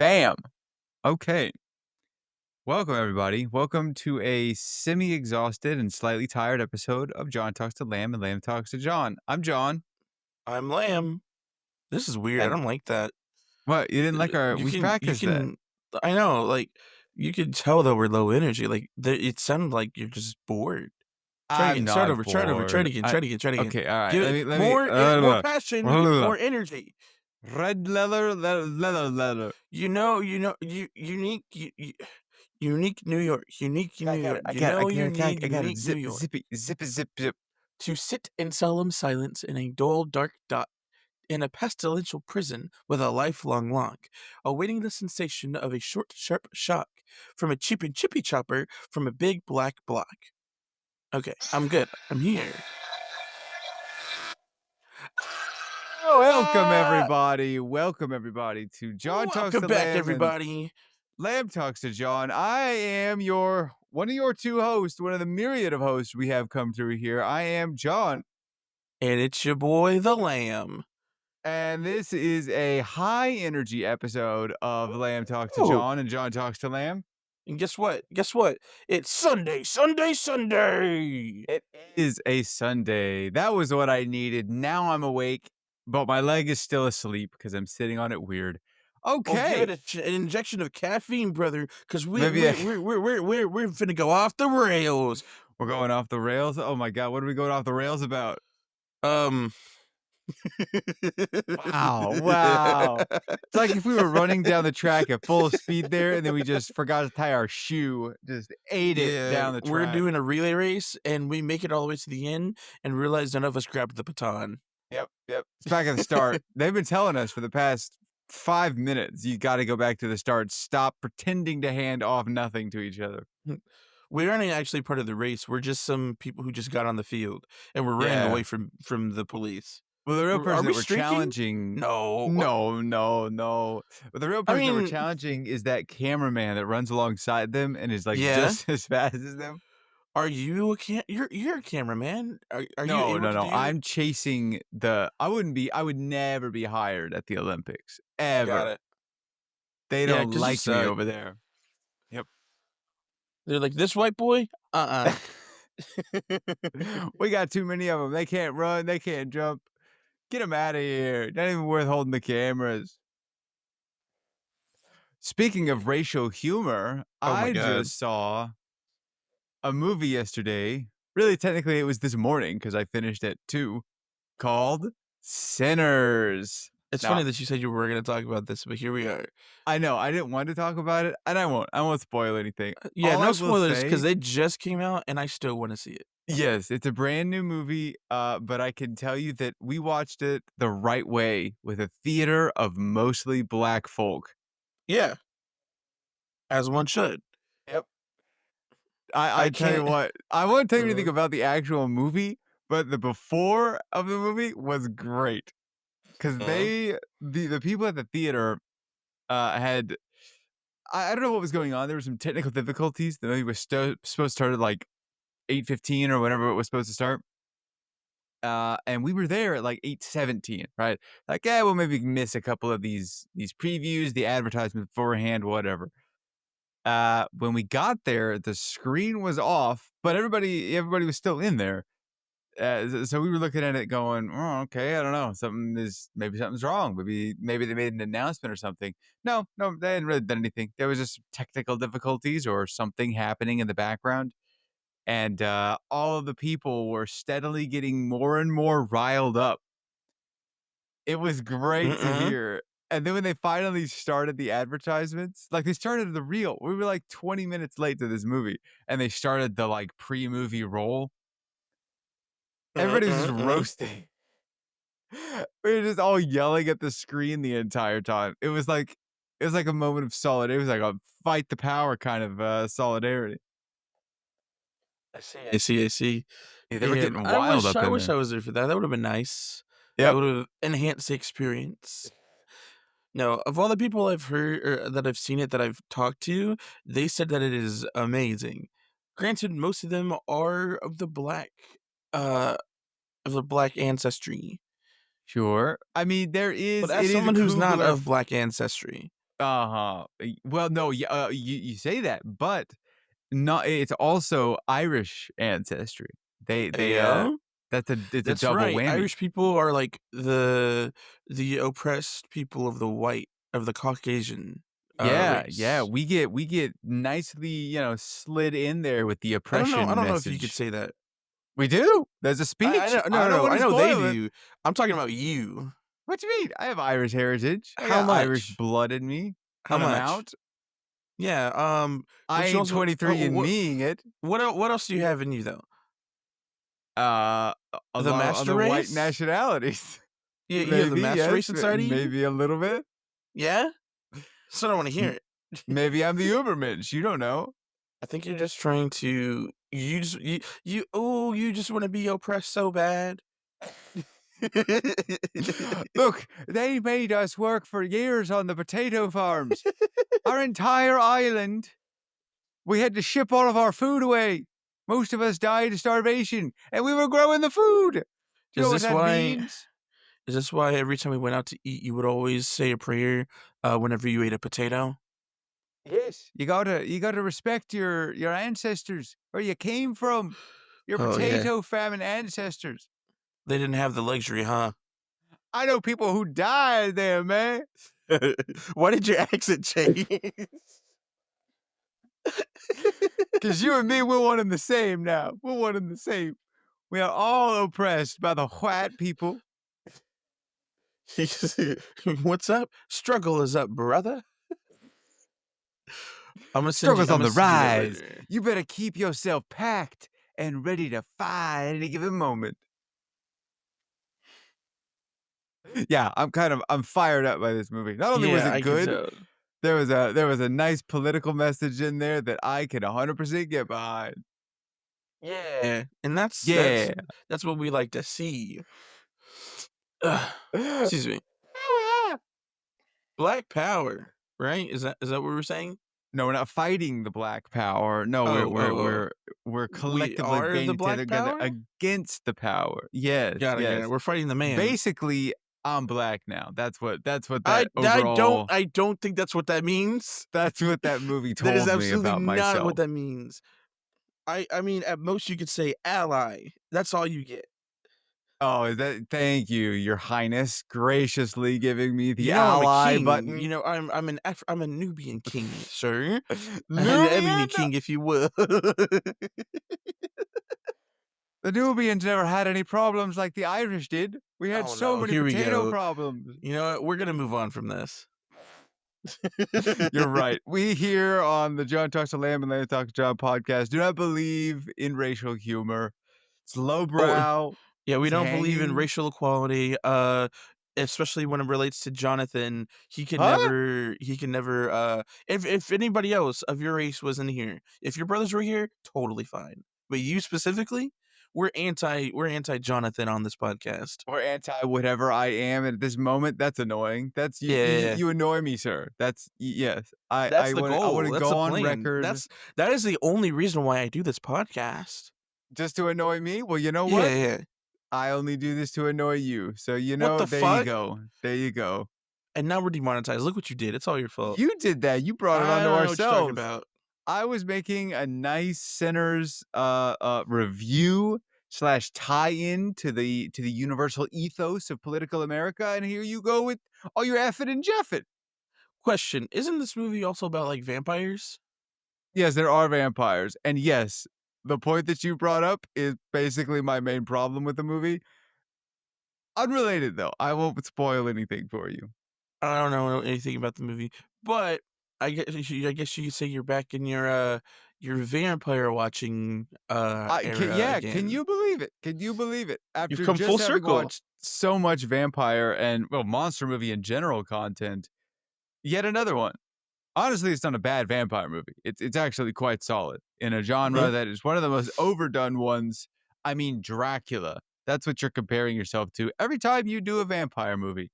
Bam. Okay. Welcome, everybody. Welcome to a semi-exhausted and slightly tired episode of John Talks to Lamb and Lamb Talks to John. I'm John. I'm Lamb. This is weird. I And don't like that. what? You didn't like our? You We can, you practiced that. can. I know, like you can tell that we're low energy. Like it sounded like you're just bored. Try I'm again. Start not over. Try it over. Try it bored. again. Try it again. Try it again. Okay. All right. Give Let it me. Let me. more passion, more energy. Red leather. Unique New York. Unique New York. I You got it. know you need I got it. unique New Zip, York zip. to sit in solemn silence in a dull, dark dot in a pestilential prison with a lifelong lock, awaiting the sensation of a short, sharp shock from a cheap and chippy chopper from a big black block. Okay, I'm good. I'm here. Welcome, everybody. Welcome, everybody, to John Talks Welcome to back, Lamb and everybody. Lamb Talks to John. I am one of your two hosts, one of the myriad of hosts we have come through here. I am John, And it's your boy, the Lamb. and this is a high energy episode of Lamb Talks to Oh, John and John Talks to Lamb. and guess what? Guess what? It's Sunday, Sunday, Sunday. It is a Sunday. That was what I needed. Now I'm awake, but my leg is still asleep because I'm sitting on it weird. Well, give Okay, it an injection of caffeine, brother, because maybe we're finna go off the rails. we're going off the rails. Oh my god, what are we going off the rails about? Um, Wow. It's like if we were running down the track at full speed there, and then we just forgot to tie our shoe, just ate it Yeah, down the we're track. doing a relay race, and we make it all the way to the end and realize none of us grabbed the baton. Yep. It's back at the start. They've been telling us for the past 5 minutes, you gotta go back to the start. Stop pretending to hand off nothing to each other. We aren't actually part of the race. We're just some people who just got on the field, and we're running Yeah. away from the police. Well, the real Are person we that we're streaking? challenging No. No. But the real I person that we're mean, challenging is that cameraman that runs alongside them and is, like, yeah. just as fast as them. Are you you're a cameraman? Are you No. able to do I'm chasing I would never be hired at the Olympics, Got ever. it. They Yeah, don't 'cause you like me suck. over there. Yep. They're like, "This white boy? Uh-uh." We got too many of them. They can't run, they can't jump. Get them out of here. Not even worth holding the cameras. Speaking of racial humor, Oh my I god. just saw a movie yesterday. Really, technically, it was this morning because I finished at 2, called Sinners. It's Now, funny that you said you were gonna talk about this, but here we are. I know I didn't want to talk about it, and I won't. I won't spoil anything. Yeah, All I no will spoilers because say, they just came out, and I still want to see it. yes, it's a brand new movie, but I can tell you that we watched it the right way with a theater of mostly black folk. Yeah, as one should. Yep. I I tell you can't. what, I won't tell you anything Uh, about the actual movie, but the before of the movie was great because uh, the people at the theater had I don't know what was going on. There were some technical difficulties. The movie was supposed to start at like 8:15 or whatever it was supposed to start. And we were there at like 8:17, right? Like, yeah, we'll maybe miss a couple of these previews, the advertisement beforehand, whatever. When we got there, the screen was off, but everybody was still in there. So we were looking at it going, oh, okay, I don't know. Maybe something's wrong. Maybe they made an announcement or something. No, they hadn't really done anything. There was just technical difficulties or something happening in the background. And all of the people were steadily getting more and more riled up. It was great to mm-mm. hear. And then when they finally started the advertisements, like they started the reel, we were like 20 minutes late to this movie, and they started the like pre-movie roll. Everybody was just Mm-mm. roasting. We were just all yelling at the screen the entire time. It was like a moment of solidarity. It was like a fight the power kind of solidarity. I see. Yeah, they were Man, getting wild up I in wish there. I was there for that. That would have been nice. That Yep. would have enhanced the experience. No, of all the people I've heard or that I've seen it that I've talked to, they said that it is amazing. Granted, most of them are uh, of the black ancestry. Sure. I mean, But it as is a someone who's not cougar. of black ancestry, Uh-huh. Well, no, yeah, you say that, but not it's also Irish ancestry. They Yeah, it's a that's double right. whammy. Irish people are like the oppressed people of the Caucasian Yeah, yeah, race. we get nicely, slid in there with the I oppression don't know if you could message. say that. We do. There's a I speech. know, I don't I wanna know they spoil it. do. I'm talking about you. What you mean? I have Irish heritage. I How got Irish much? blood in me, How an much? amount. Yeah. I Don't you ain't also 23 and meing it. what else do you have in you though? A The lot of master other white race? nationalities. You have the Maybe, master yes, race inside of you? maybe a little bit. Yeah. So I don't want to hear M it. maybe I'm the Ubermensch, you don't know. I think you're just trying to you just want to be oppressed so bad. Look, they made us work for years on the potato farms. Our entire island, we had to ship all of our food away. Most of us died of starvation, and we were growing the food. Do you know Is what this that why means? is this why every time we went out to eat you would always say a prayer whenever you ate a potato? Yes. You gotta respect your ancestors, where you came from, your Oh yeah. potato famine ancestors. They didn't have the luxury, huh? I know people who died there, man. Why did your accent change? 'Cause you and me, we're one and the same now. We're one and the same. We are all oppressed by the white people. What's up? Struggle is up, brother. Struggle's I'm on gonna the send you that rise. later. You better keep yourself packed and ready to fight at any given moment. Yeah, I'm fired up by this movie. Not only was Yeah, it I can good, tell. there was a nice political message in there that I can 100% get behind. Yeah, and Yeah. that's what we like to see. Ugh, excuse me. Black power, right? Is that what we're saying? No, we're not fighting the Black Power. No, we're Oh, we're oh, oh. we're we're We collectively are the banding Black together Power? against the power. Yes, Got it. yes. We're fighting the man. Basically, I'm black now. That's what that overall I don't think that's what that means. that's what that movie That is told me absolutely about not what myself. that means. I mean, at most you could say ally. That's all you get. Oh, is that thank you, Your Highness, graciously giving me the You know I'm a ally king. button. I'm a Nubian king, sir. An ebony Nubian? king, if you will. The Nubians never had any problems like the Irish did. We had Oh so no, many here we potato go. problems. You know what? We're gonna move on from this. You're right. We here on the John Talks to Lamb and Lamb Talks to John podcast do not believe in racial humor. It's Oh, lowbrow. yeah, we It's don't believe in hanging. racial equality, especially when it relates to Jonathan. Huh? He can never, if anybody else of your race was in here, if your brothers were here, totally fine. But you specifically, we're anti Jonathan on this podcast. Or anti whatever I am at this moment. That's annoying. That's you. Yeah, You, yeah, yeah. you annoy me, sir. Yes. I That's I the want I want goal. to That's go the on plan. record That is the only reason why I do this podcast. just to annoy me. Well, you know Yeah, what? yeah, yeah. I only do this to annoy you. So What the there you fuck? go. There you go. And now we're demonetized. Look what you did. It's all your fault. You did that. You brought it I onto don't know what you're talking ourselves. about. I was making a nice Sinners review slash tie-in to the universal ethos of political America, and here you go with all your effing and jeffing. Question, isn't this movie also about, like, vampires? Yes, there are vampires, and yes, the point that you brought up is basically my main problem with the movie. Unrelated though, I won't spoil anything for you. I don't know anything about the movie, but I guess you could say you're back in your vampire watching, era Yeah, can again. you believe it? Can you believe it? You've After come full just having circle. watched so much vampire and well, monster movie in general content, yet another one. Honestly, it's not a bad vampire movie. It's actually quite solid in a Uh-huh. genre that is one of the most overdone ones. I mean, Dracula. That's what you're comparing yourself to every time you do a vampire movie.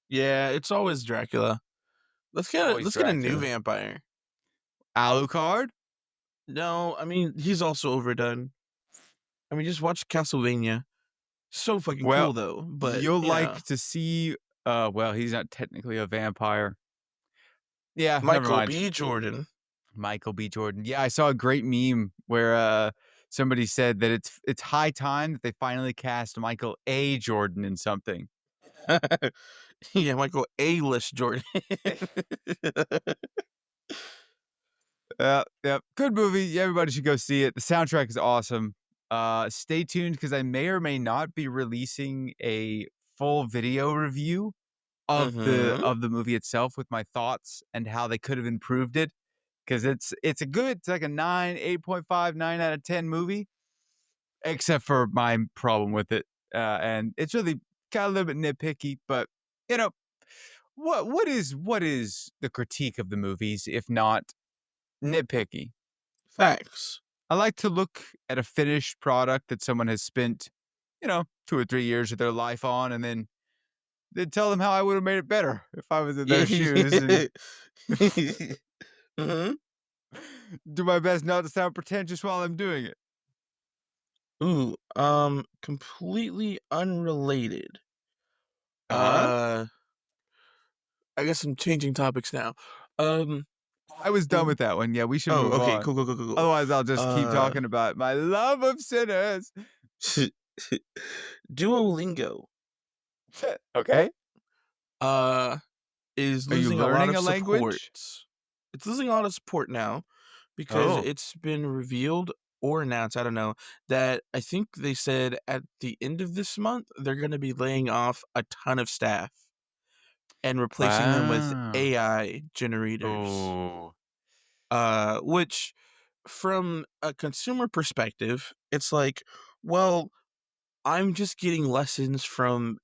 Yeah, it's always Dracula. Always Let's get a new Dracula. vampire. Alucard? No, I mean, he's also overdone. I mean, just watch Castlevania. So fucking Well, cool though, but, you'll you know. like to see well, he's not technically a vampire. Yeah, never Michael mind. B. Jordan. Michael B. Jordan. Yeah, I saw a great meme where, somebody said that it's high time that they finally cast Michael A. Jordan in something. Yeah, Michael A-list Jordan. Yeah, good movie. Yeah, everybody should go see it. The soundtrack is awesome. Stay tuned because I may or may not be releasing a full video review of the Mhm. of the movie itself with my thoughts and how they could have improved it. Because it's like a 9, 8.5, 9 out of 10 movie, except for my problem with it. And it's really got a little bit nitpicky, but you know, what is the critique of the movies if not nitpicky? Facts. I like to look at a finished product that someone has spent, 2 or 3 years of their life on, and then tell them how I would have made it better if I was in their shoes, and Yeah. Mhm. do my best not to sound pretentious while I'm doing it. Ooh, completely unrelated. Uh-huh. Uh, I guess I'm changing topics now. Um, I was done w with that one. Yeah, we should oh, move okay, on. cool, cool, cool, cool, cool. Otherwise, I'll just keep Uh, talking about my love of sinners. Duolingo, Okay. uh, is Are you losing a lot learning of a support. language? It's losing a lot of support now because Oh. it's been revealed or announced, I don't know, that I think they said at the end of this month, they're gonna be laying off a ton of staff and replacing them with Wow. AI generators. Oh. Which from a consumer perspective, it's like, well, I'm just getting lessons from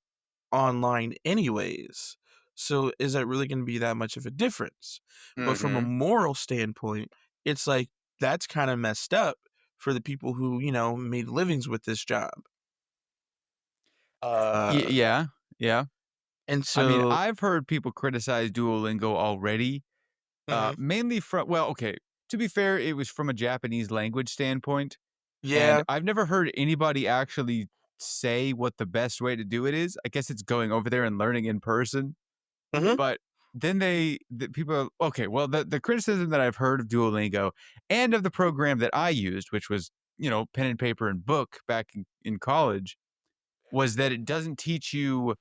online anyways. So is that really going to be that much of a difference? But from a Mhm. moral standpoint, it's like that's kind of messed up for the people who, made livings with this job. Uh Yeah, yeah. and I mean, so I've heard people criticize Duolingo already, mhm. mainly from well, okay, to be fair, it was from a Japanese language standpoint, and Yeah. I've never heard anybody actually say what the best way to do it is. I guess it's going over there and learning in person, Mhm. but then the people okay, well, the criticism that I've heard of Duolingo and of the program that I used, which was, pen and paper and book back in college, was that it doesn't teach you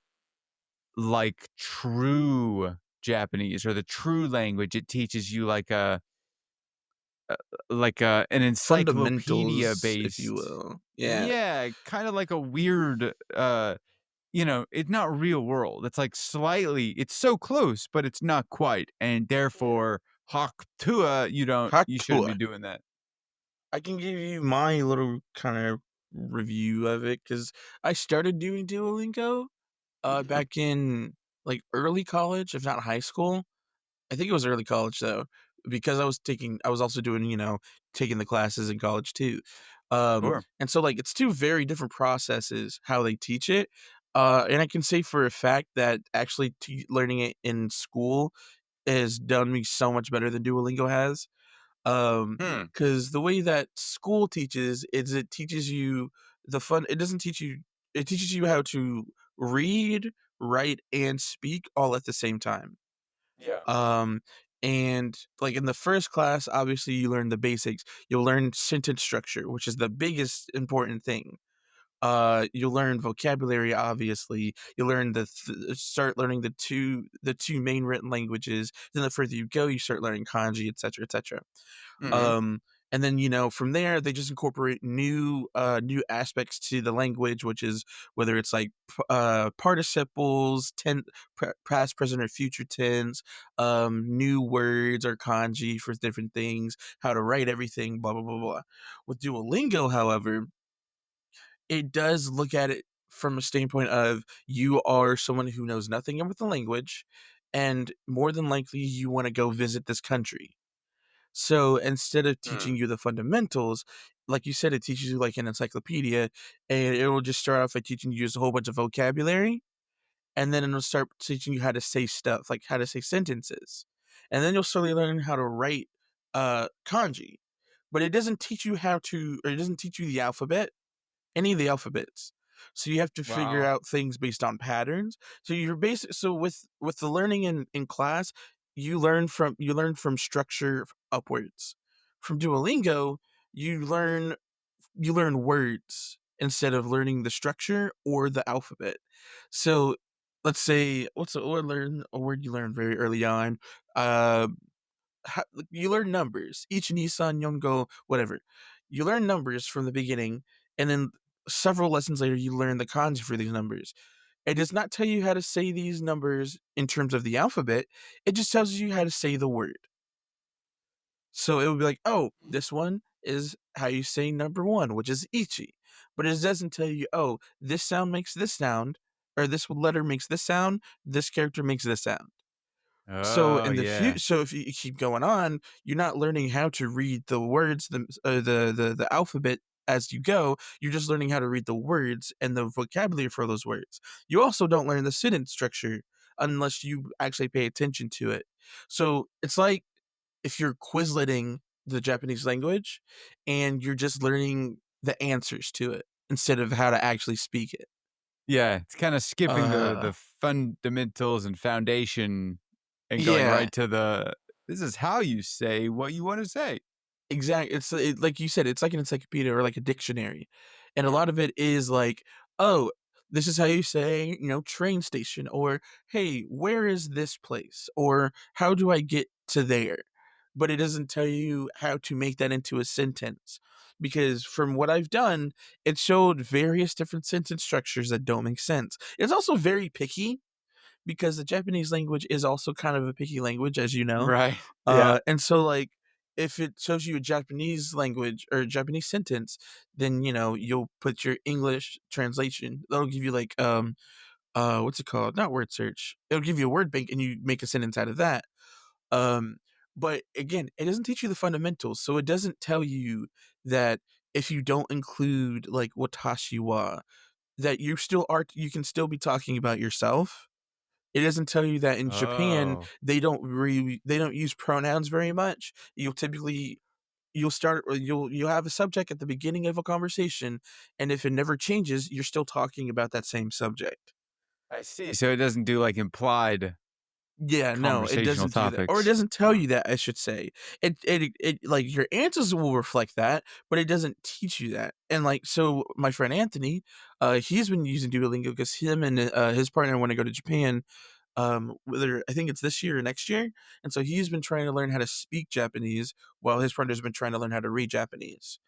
like true Japanese or the true language. It teaches you an encyclopedia Fundamentals, if you based, will. Yeah. yeah, kind of like a weird, it's not real world. It's like it's so close, but it's not quite. And therefore, Hawk Tua, you shouldn't Hakua. be doing that. I can give you my little kind of review of it because I started doing Duolingo back in like early college, if not high school. I think it was early college though, because I was also doing, taking the classes in college too. Sure. And so like it's two very different processes how they teach it. And I can say for a fact that actually learning it in school has done me so much better than Duolingo has. Um, Hmm. because the way that school teaches is it teaches you it doesn't teach you it teaches you how to read, write, and speak all at the same time. Yeah. Um, and like in the first class, obviously you learn the basics. You'll learn sentence structure, which is the biggest important thing. You'll learn vocabulary, obviously. You learn start learning the two main written languages. Then the further you go, you start learning kanji, etc., etc. Hmm. Um, and then, from there, they just incorporate new aspects to the language, which is whether it's like participles, past, present, or future tense, new words or kanji for different things, how to write everything, blah blah blah blah. With Duolingo, however, it does look at it from a standpoint of you are someone who knows nothing about the language, and more than likely you want to go visit this country. So instead of teaching Hmm. you the fundamentals, like you said, it teaches you like an encyclopedia, and it will just start off by teaching you just a whole bunch of vocabulary, and then it'll start teaching you how to say stuff, like how to say sentences, and then you'll slowly learn how to write kanji. But it doesn't teach you or it doesn't teach you the alphabet, any of the alphabets. So you have to figure Wow. out things based on patterns. So you're basic. So with the learning in class, you learn from structure upwards. From Duolingo, you learn you learn words instead of learning the structure or the alphabet. So let's say a word you learn very early on. Uh, you learn numbers. Ich, Nissan, Yongo, whatever. You learn numbers from the beginning, and then several lessons later, you learn the kanji for these numbers. It does not tell you how to say these numbers in terms of the alphabet. It just tells you how to say the word. So it would be like, oh, this one is how you say number one, which is ichi. But it doesn't tell you, oh, this sound makes this sound, or this letter makes this sound, this character makes this sound. So Oh, in the yeah. future, so if you keep going on, you're not learning how to read the words, the alphabet as you go. You're just learning how to read the words and the vocabulary for those words. You also don't learn the sentence structure unless you actually pay attention to it. So it's like if you're Quizleting the Japanese language and you're just learning the answers to it instead of how to actually speak it. Yeah, it's kinda skipping the Uh, fundamentals and foundation and going yeah, right to the, "This is how you say what you wanna say." Like you said, it's like an encyclopedia or like a dictionary, and a lot of it is like, "Oh, this is how you say, train station," or, "Hey, where is this place?" or, "How do I get to there?" But it doesn't tell you how to make that into a sentence, because from what I've done, it showed various different sentence structures that don't make sense. It's also very picky because the Japanese language is also kind of a picky language, as you know. Right. Yeah. And so like if it shows you a Japanese language or a Japanese sentence, then you'll put your English translation. That'll give you like what's it called? Not word search. It'll give you a word bank and you make a sentence out of that. Um but again, it doesn't teach you the fundamentals. So it doesn't tell you that if you don't include like watashi wa, that you can still be talking about yourself. It doesn't tell you that in Japan, Oh, they don't use pronouns very much. You'll have a subject at the beginning of a conversation, and if it never changes, you're still talking about that same subject. I see. So it doesn't do, like, implied Yeah, no, it conversational doesn't do that, or it topics. doesn't tell Huh. you that, I should say. It like, your answers will reflect that, but it doesn't teach you that, and, like, so my friend Anthony, he's been using Duolingo because him and, his partner wanna go to Japan, whether I think it's this year or next year, and so he's been trying to learn how to speak Japanese while his partner's been trying to learn how to read Japanese.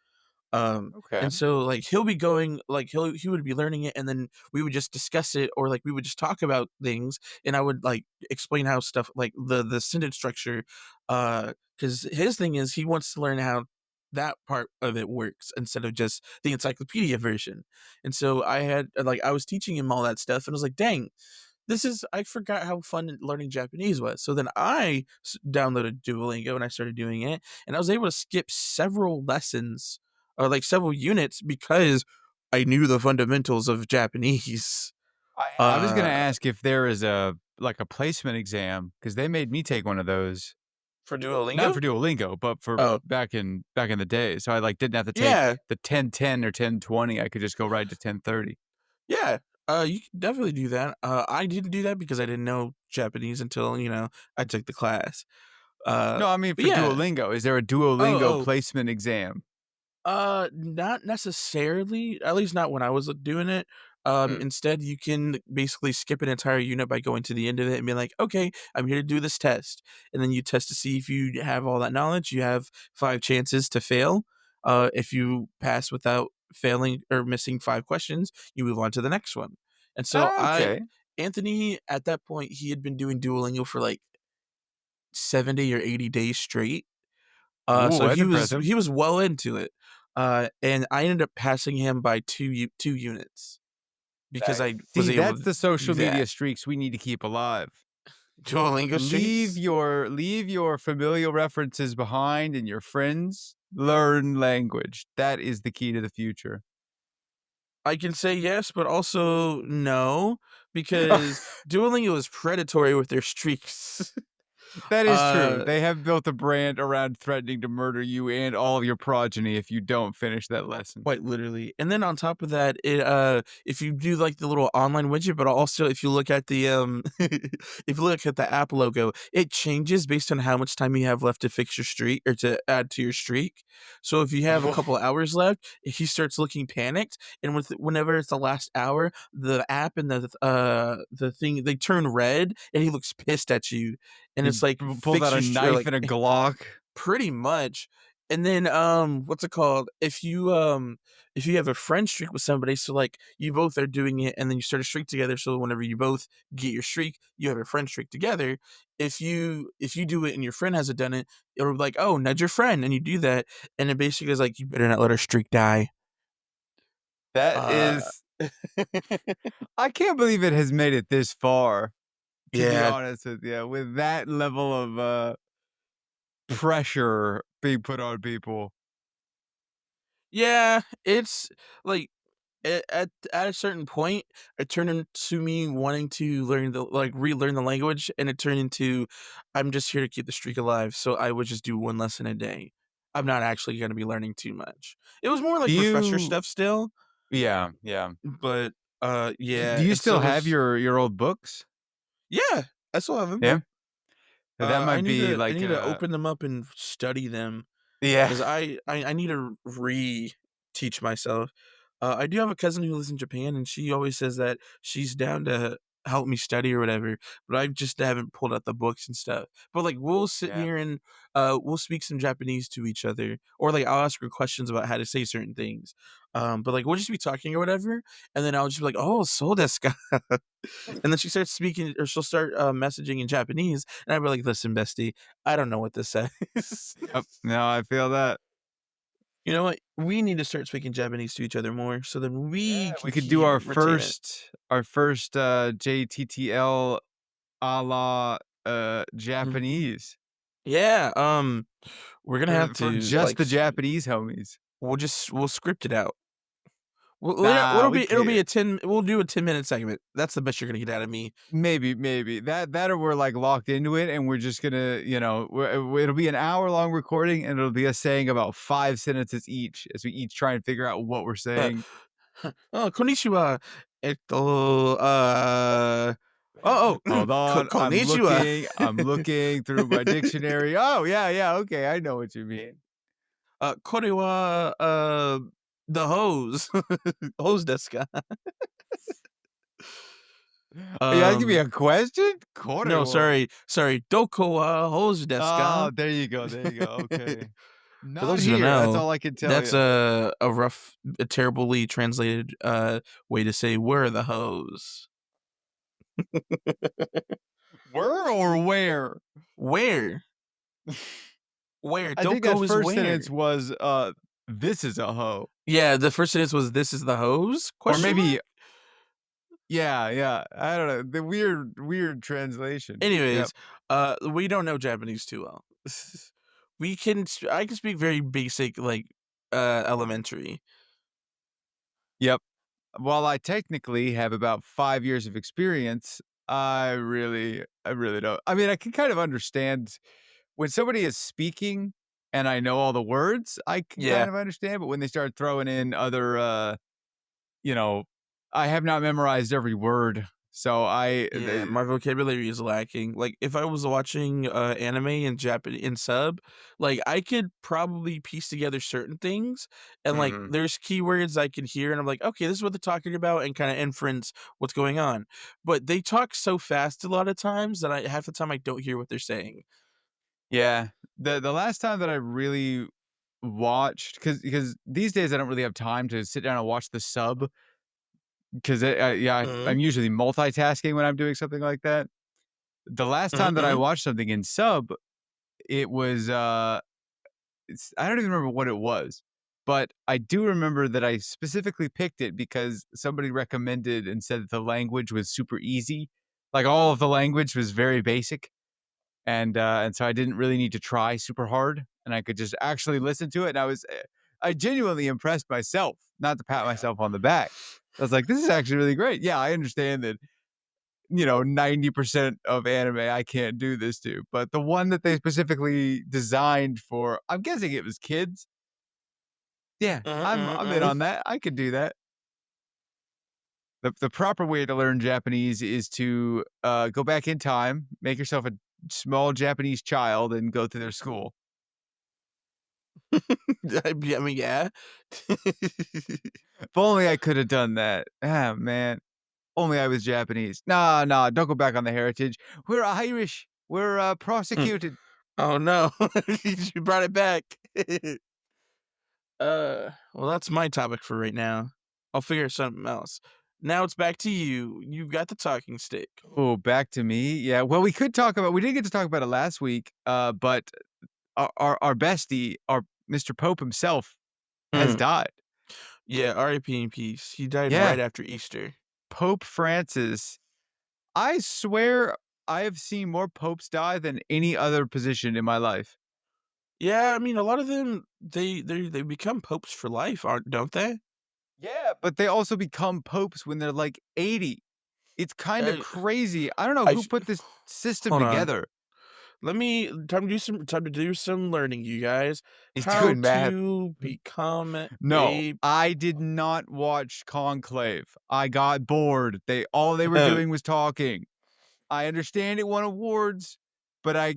Okay. And so like he'll be going like he would be learning it and then we would just discuss it or like we would just talk about things and I would like explain how stuff like the sentence structure because his thing is he wants to learn how that part of it works instead of just the encyclopedia version. And so I was teaching him all that stuff and I was like, dang, I forgot how fun learning Japanese was. So then downloaded Duolingo and I started doing it, and I was able to skip several lessons or like several units because I knew the fundamentals of Japanese. I was gonna Uh, ask if there is a placement exam because they made me take one of those. for Not Duolingo? for Duolingo, but for Oh, back in the day, so I, like, didn't have to take yeah, the 10-10 or 10-20, I could just go right to 10-30. yeah. You can definitely do that. I didn't do that because I didn't know Japanese until I took the class. No, I mean But for yeah. Duolingo, is there a Oh, Duolingo oh. placement exam? Not necessarily, at least not when I was, doing it. Mm. Instead, you can basically skip an entire unit by going to the end of it and be like, "Okay, I'm here to do this test." And then you test to see if you have all that knowledge. You have 5 chances to fail. If you pass without failing or missing 5 questions, you move on to the next one. And so Oh, okay. Anthony, at that point, he had been doing Duolingo for, like, 70 or 80 days straight. Ooh, So that's he was impressive. he was well into it, and I ended up passing him by 2 units because I was See, able that's to the do social that. media streaks we need to keep alive. Duolingo streaks? Leave your familial references behind and your friends. Learn language. That is the key to the future. I can say yes, but also no, because Duolingo is predatory with their streaks. That is true. Uh, They have built a brand around threatening to murder you and all of your progeny if you don't finish that lesson. Quite literally, and then on top of that, if you do, like, the little online widget, but also if you look at the, if you look at the app logo, it changes based on how much time you have left to fix your streak or to add to your streak. So if you have a couple hours left, he starts looking panicked, and whenever it's the last hour, the app and the thing, they turn red, and he looks pissed at you, and He it's like, pulled "Fix out a your or knife like and a Glock. pretty much. And then, what's it called? If you have a friend streak with somebody, so, like, you both are doing it, and then you start a streak together, so whenever you both get your streak, you have a friend streak together. If you do it and your friend hasn't done it, it'll be like, "Oh, nudge your friend," and you do that, and it basically is like, "You better not let our streak die." That Uh is I can't believe it has made it this far, to be Yeah. honest with you, with that level of, pressure being put on people. Yeah, it's like at a certain point, it turned into me wanting to learn relearn the language, and it turned into I'm just here to keep the streak alive, so I would just do 1 lesson a day. I'm not actually gonna be learning too much. It was more Do like refresher you stuff still, Yeah, yeah. but, Do yeah, you and still so have it's your old books? yeah, I still have them. Yeah? That I might need be to I like need to a open them up and study them. Yeah. 'Cause I need to re-teach myself. I do have a cousin who lives in Japan, and she always says that she's down to help me study or whatever, but I just haven't pulled out the books and stuff. But, like, we'll sit Yeah. here and, we'll speak some Japanese to each other, or, like, I'll ask her questions about how to say certain things. But, like, we'll just be talking or whatever, and then I'll just be like, "Oh, so desu ka?" And then she starts speaking or she'll start, messaging in Japanese, and I'll be like, "Listen, bestie, I don't know what this says." Yep. No, I feel that. You know what? We need to start speaking Japanese to each other more so then we Yeah, can we could do retain it. our first, JTTL a la, Mhm. Japanese, Yeah, we're gonna have for to, just like, the Japanese homies. we'll script it out. Nah, we It'll be can't. we'll do a 10-minute segment. That's the best you're gonna get out of me. Maybe. That or we're, like, locked into it, and we're just gonna, it'll be an hour-long recording, and it'll be us saying about 5 sentences each as we each try and figure out what we're Uh, saying. "Oh, konnichiwa." Hold on, Konnichiwa." I'm looking through my dictionary. Oh, yeah, okay, I know what you mean. Kore wa, the hose. Hose desu ka? Are you asking me Um, a question? no, Korewa. sorry. Doko wa hose desu Oh, ka? there you go, okay. For Not those who don't here, that's know, all I can tell that's you. a terribly translated, way to say "Where are the hoes?" Where or where? Where? Where? I think that Doko is first sentence where? was, "This is a hoe." Yeah, the first sentence was, "This is the hose?" Or Question maybe mark? yeah, I don't know, the weird translation. Yep, Anyways, we don't know Japanese too well. I can speak very basic, like, elementary. yep. While I technically have about 5 years of experience, I really don't. I mean, I can kind of understand when somebody is speaking and I know all the words, I can kind Yeah. of understand, but when they start throwing in other, you know, I have not memorized every word, so Yeah, my vocabulary is lacking. Like, if I was watching, anime in Japan in sub, like, I could probably piece together certain things, and, like, Mhm. there's keywords I can hear, and I'm like, "Okay, this is what they're talking about," and kinda inference what's going on. But they talk so fast a lot of times that I half the time I don't hear what they're saying. Yeah. The last time that I really watched because these days I don't really have time to sit down and watch the sub 'cause Mhm, I'm usually multitasking when I'm doing something like that. The last mhm, time that I mhm. watched something in sub, it was, I don't even remember what it was, but I do remember that I specifically picked it because somebody recommended and said that the language was super easy. Like, all of the language was very basic, and so I didn't really need to try super hard, and I could just actually listen to it, and I genuinely impressed myself, not to pat myself on the back. I was like, "This is actually really great." Yeah, I understand that 90% of anime I can't do this to. But the one that they specifically designed for, I'm guessing it was kids. Yeah, I'm in Mm-mm-mm. on that. I could do that. The proper way to learn Japanese is to, go back in time, make yourself a small Japanese child, and go to their school. I mean, yeah. If only I could have done that. Ah, man. Only I was Japanese. Nah, nah, don't go back on the heritage. We're Irish. We're, Mm. prosecuted. Oh, no. You brought it back. Well, that's my topic for right now. I'll figure something else. Now it's back to you. You've got the talking stick. Oh, back to me? Yeah, well, we didn't get to talk about it last week, but our bestie, our Mr. Pope himself has Mm. died. Yeah, R.I.P. in peace. He died Yeah, right after Easter. Pope Francis. I swear I have seen more popes die than any other position in my life. Yeah, I mean, a lot of them they become popes for life, aren't don't they? Yeah, but they also become popes when they're, like, 80. It's kind of Uh, crazy. I don't know I who f- put this system hold on. together. Let me time to do some learning, you guys. He's How doing math. to become No, a I did not watch Conclave. I got bored. All they were doing was talking. I understand it won awards, but I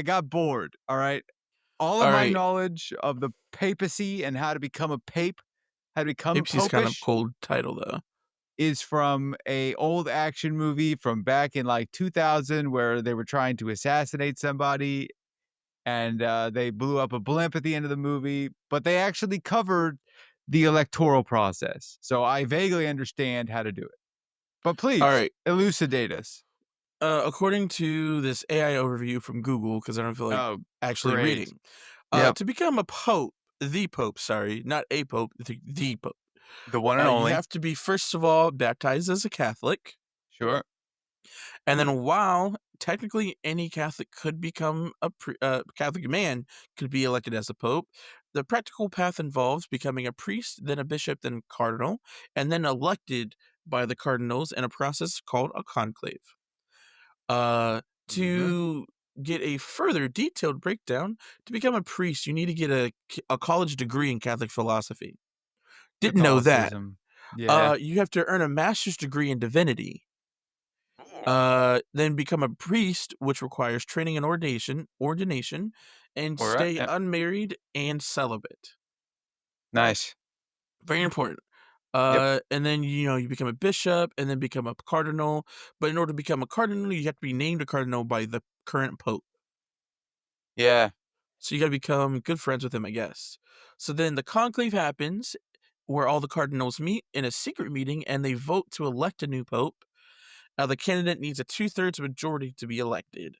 got bored, all right? All of all my right. knowledge of the papacy and how to become a pape, how to become Ipsy's kind of popish cold title though. is from a old action movie from back in, like, 2000 where they were trying to assassinate somebody and, they blew up a blimp at the end of the movie, but they actually covered the electoral process, so I vaguely understand how to do it. But All please, right. elucidate us. According to this AI overview from Google, because I don't feel like Oh, actually great. reading, Yep, to become a pope, the pope, sorry, not a pope, the pope, the one and you only. have to be first of all baptized as a Catholic, Sure. and then while technically any Catholic could become Catholic man could be elected as a pope, the practical path involves becoming a priest, then a bishop, then cardinal, and then elected by the cardinals in a process called a conclave. Uh, Mhm. to get a further detailed breakdown, to become a priest, you need to get a college degree in Catholic philosophy. Didn't know that. Catholicism. Yeah. You have to earn a master's degree in divinity. Then become a priest, which requires training and ordination, and Alright, stay yep. unmarried and celibate. Nice. Very important. Yep. And then you become a bishop, and then become a cardinal. But in order to become a cardinal, you have to be named a cardinal by the current pope. Yeah. So you gotta become good friends with him, I guess. So then the conclave happens, where all the cardinals meet in a secret meeting, and they vote to elect a new pope. Now, the candidate needs a two-thirds majority to be elected.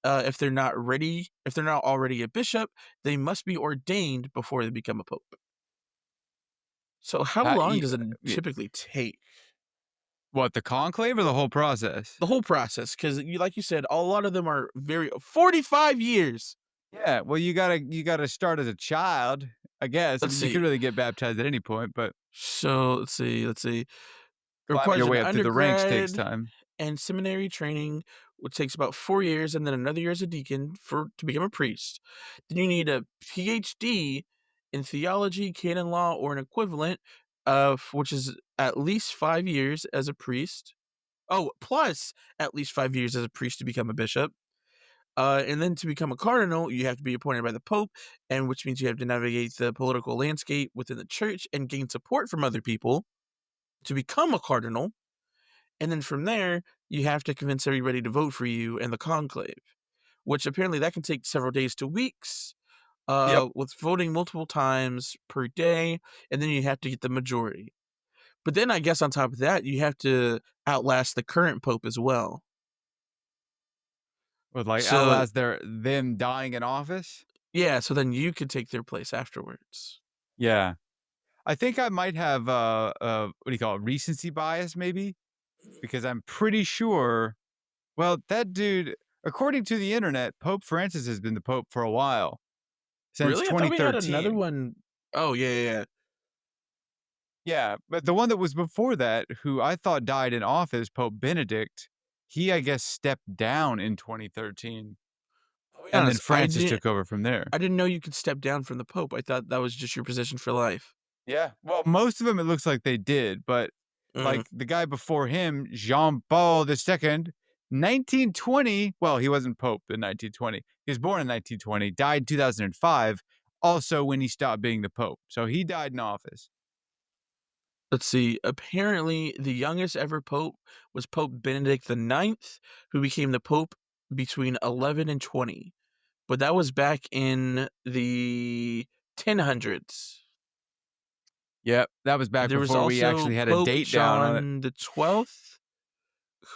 If they're not already a bishop, they must be ordained before they become a pope. So, how long Y does it y typically take? what, the conclave or the whole process? The whole process, because like you said, a lot of them are very 45 years. Yeah, well, you gotta start as a child, I guess. I Let's mean, you see. could really get baptized at any point, but So let's see. It climbing requires your an way up through the ranks takes undergrad time. and seminary training, which takes about 4 years, and then another year as a deacon for to become a priest. Then you need a PhD in theology, canon law, or an equivalent of which is at least 5 years as a priest. Oh, plus at least 5 years as a priest to become a bishop. And then to become a cardinal, you have to be appointed by the Pope, and which means you have to navigate the political landscape within the church and gain support from other people to become a cardinal. And then from there, you have to convince everybody to vote for you in the conclave, which apparently that can take several days to weeks, Yep. with voting multiple times per day, and then you have to get the majority. But then I guess on top of that, you have to outlast the current pope as well. With, like, So outlast them dying in office? yeah, so then you could take their place afterwards. Yeah. I think I might have, what do you call it, recency bias maybe? Because I'm pretty sure well, that dude according to the internet, Pope Francis has been the pope for a while, since Really? I thought we had another 2013. one. Oh, yeah, yeah, yeah. Yeah, but the one that was before that, who I thought died in office, Pope Benedict, he, I guess, stepped down in 2013, I'll be and then honest, Francis took over from there. I didn't know you could step down from the Pope. I thought that was just your position for life. Yeah, well, most of them it looks like they did, but, Mm. like, the guy before him, Jean Paul II, 1920, well, he wasn't Pope in 1920. He was born in 1920, died 2005, also when he stopped being the Pope, so he died in office. Let's see. Apparently, the youngest ever Pope was Pope Benedict the Ninth, who became the Pope between 11 and 20. But that was back in the 1000s. Yep, that was back There was before we also actually had a Pope date down on it. John the 12th,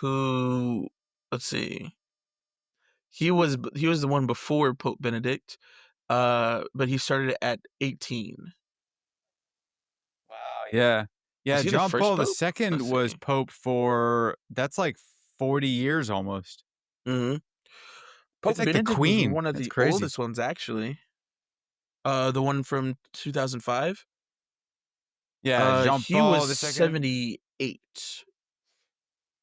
who, let's see, he was the one before Pope Benedict, but he started at 18. Wow, yeah. Was Yeah, he the John first Paul Pope? II Let's was see. Pope for that's like 40 years almost. Mhm. It's Pope like the Benedict was Queen. one of That's the crazy. oldest ones, actually. The one from 2005? Yeah, Jean He was Paul II. 78,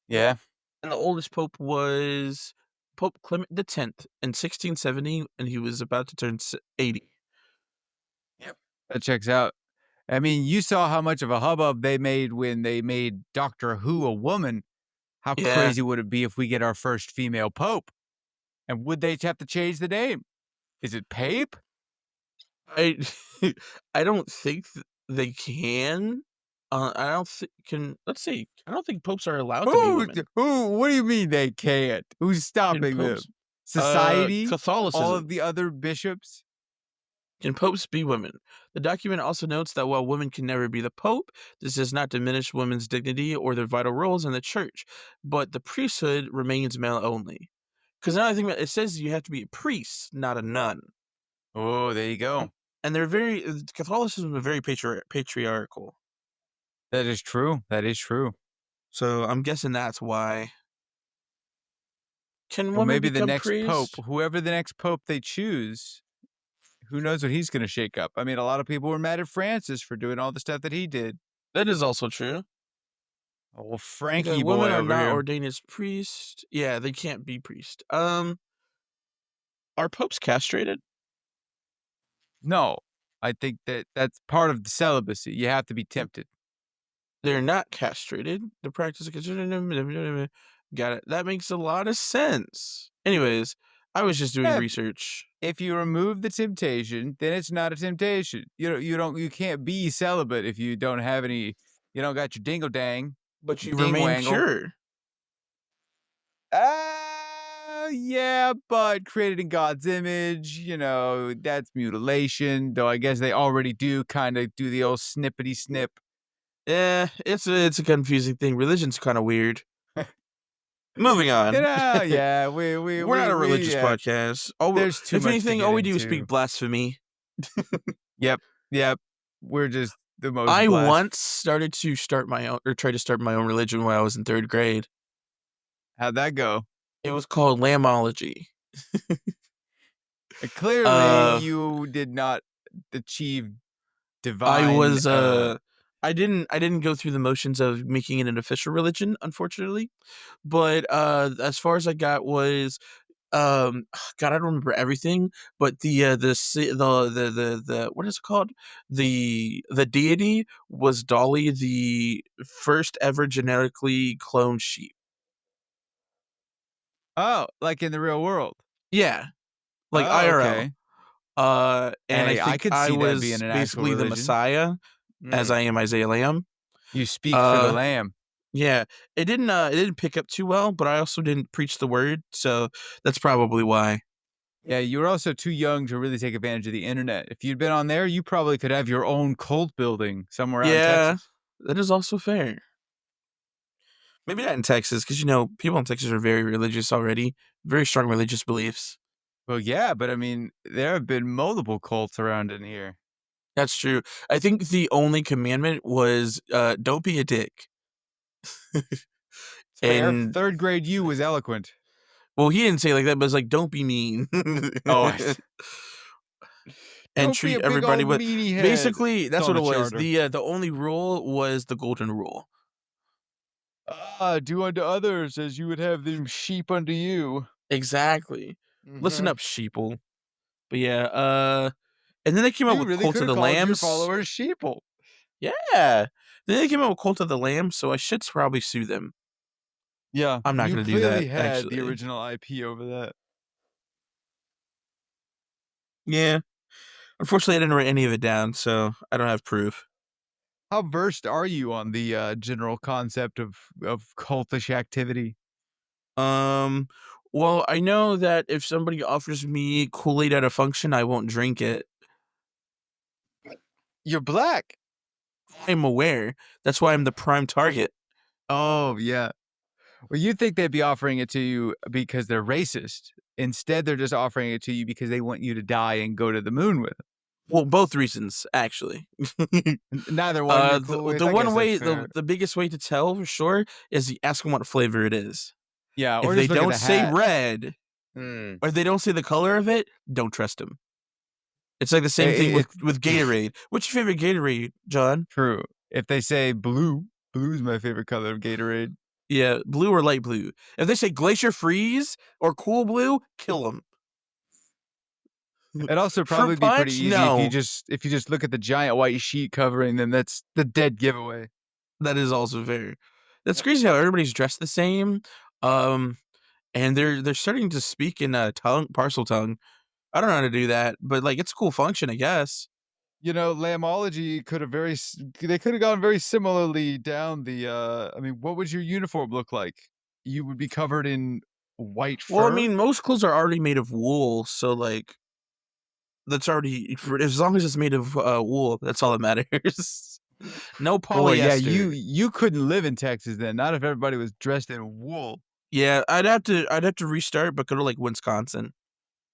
Yeah. and the oldest pope was Pope Clement the 10th in 1670, and he was about to turn 80. Yep. That checks out. I mean, you saw how much of a hubbub they made when they made Doctor Who a woman. How Yeah, crazy would it be if we get our first female pope? And would they have to change the name? Is it Pape? I I don't think they can. I don't think can let's see, I don't think popes are allowed to be women. What do you mean they can't? Who's Can stopping popes them? Society? All of Catholicism. the other bishops? Can popes be women? The document also notes that while women can never be the pope, this does not diminish women's dignity or their vital roles in the church, but the priesthood remains male only. Because now I think about it, it says you have to be a priest, not a nun. Oh, there you go. And they're very Catholicism is very patriarchal. That is true. That is true. So I'm guessing that's why. Can Well, women maybe the become next pope, priests? whoever the next pope they choose, who knows what he's going to shake up. I mean, a lot of people were mad at Francis for doing all the stuff that he did. That is also true. Oh, Okay, Frankie women boy are over not here. ordained as priests. Yeah, they can't be priest. Are popes castrated? No, I think that that's part of the celibacy. You have to be tempted. They're not castrated. The practice of got it. That makes a lot of sense. Anyways, I was just doing Yeah, research. if you remove the temptation, then it's not a temptation. You can't be celibate if you don't have any, you don't got your dingle dang, But your you ding remain wangle. pure. Yeah, but created in God's image, that's mutilation, though I guess they already do kind of do the old snippety snip. Yeah, it's a confusing thing. Religion's kind of weird. Moving on. Yeah, We're not a religious yeah, podcast. there's too If much to anything, get all we do is into. speak blasphemy. Yep, yep. We're just the most I blessed. once started to start my own, or tried to start my own religion when I was in third grade. How'd that go? It was called Lambology. Clearly, Uh, you did not achieve I divine. was I didn't go through the motions of making it an official religion, unfortunately. But as far as I got was God, I don't remember everything, but the what is it called? The deity was Dolly, the first ever genetically cloned sheep. Oh, like in the real world. Yeah, like Oh, IRL. okay. And I Hey, I think could I see that being was an actual basically the religion. Messiah, as Mm. I am Isaiah Lamb. You speak for the Uh, lamb. yeah, it didn't pick up too well, but I also didn't preach the word, so that's probably why. Yeah, you were also too young to really take advantage of the internet. If you'd been on there, you probably could have your own cult building somewhere out in Yeah, Texas. that is also fair. Maybe not in Texas, because people in Texas are very religious already, very strong religious beliefs. Well, yeah, but I mean, there have been multiple cults around in here. That's true. I think the only commandment was, don't be a dick. Fair. And Third grade you was eloquent. well, he didn't say it like that, but it's like, don't be mean. Oh, and Don't be treat a big everybody old with meanie head. basically, It's that's on what the it was. charter. The only rule was the golden rule. Do unto others as you would have them sheep unto you. Exactly. Listen Mhm. up, sheeple. But yeah, and then they came out You with really Cult could of have the called your Lambs. followers sheeple. Yeah. Then they came out with Cult of the Lamb, so I should probably sue them. Yeah, I'm not you gonna do that, clearly had the actually. original IP over that. Yeah. Unfortunately, I didn't write any of it down, so I don't have proof. How versed are you on the, general concept of cultish activity? Um, well, I know that if somebody offers me Kool-Aid at a function, I won't drink it. You're black. I'm aware. That's why I'm the prime target. Oh, yeah. Well, you'd think they'd be offering it to you because they're racist. Instead, they're just offering it to you because they want you to die and go to the moon with them. Well, both reasons, actually. Neither one you're The cool with. the I one guess that's way, fair. the biggest way to tell for sure is you ask them what flavor it is. Yeah, If or they just look at don't the say hat. red, Mm. or if they don't say the color of it, don't trust them. It's like the same thing It with Gatorade. What's your favorite Gatorade, John? true. If they say blue, blue's my favorite color of Gatorade. Yeah, blue or light blue. If they say Glacier Freeze or Cool Blue, kill them. It'd also Fruit probably be pretty Punch? easy No. if you just look at the giant white sheet covering them, that's the dead giveaway. That is also fair. That's crazy how everybody's dressed the same, um, and they're starting to speak in, parcel tongue. I don't know how to do that, but, like, it's a cool function, I guess. You know, Lambology could have they could have gone very similarly down I mean, what would your uniform look like? You would be covered in white Well, I fur? mean, most clothes are already made of wool, so, like, that's already for as long as it's made of, wool, that's all that matters. No Boy, yeah, you polyester. you couldn't live in Texas then, not if everybody was dressed in wool. Yeah, I'd have to restart, but go to, like, Wisconsin.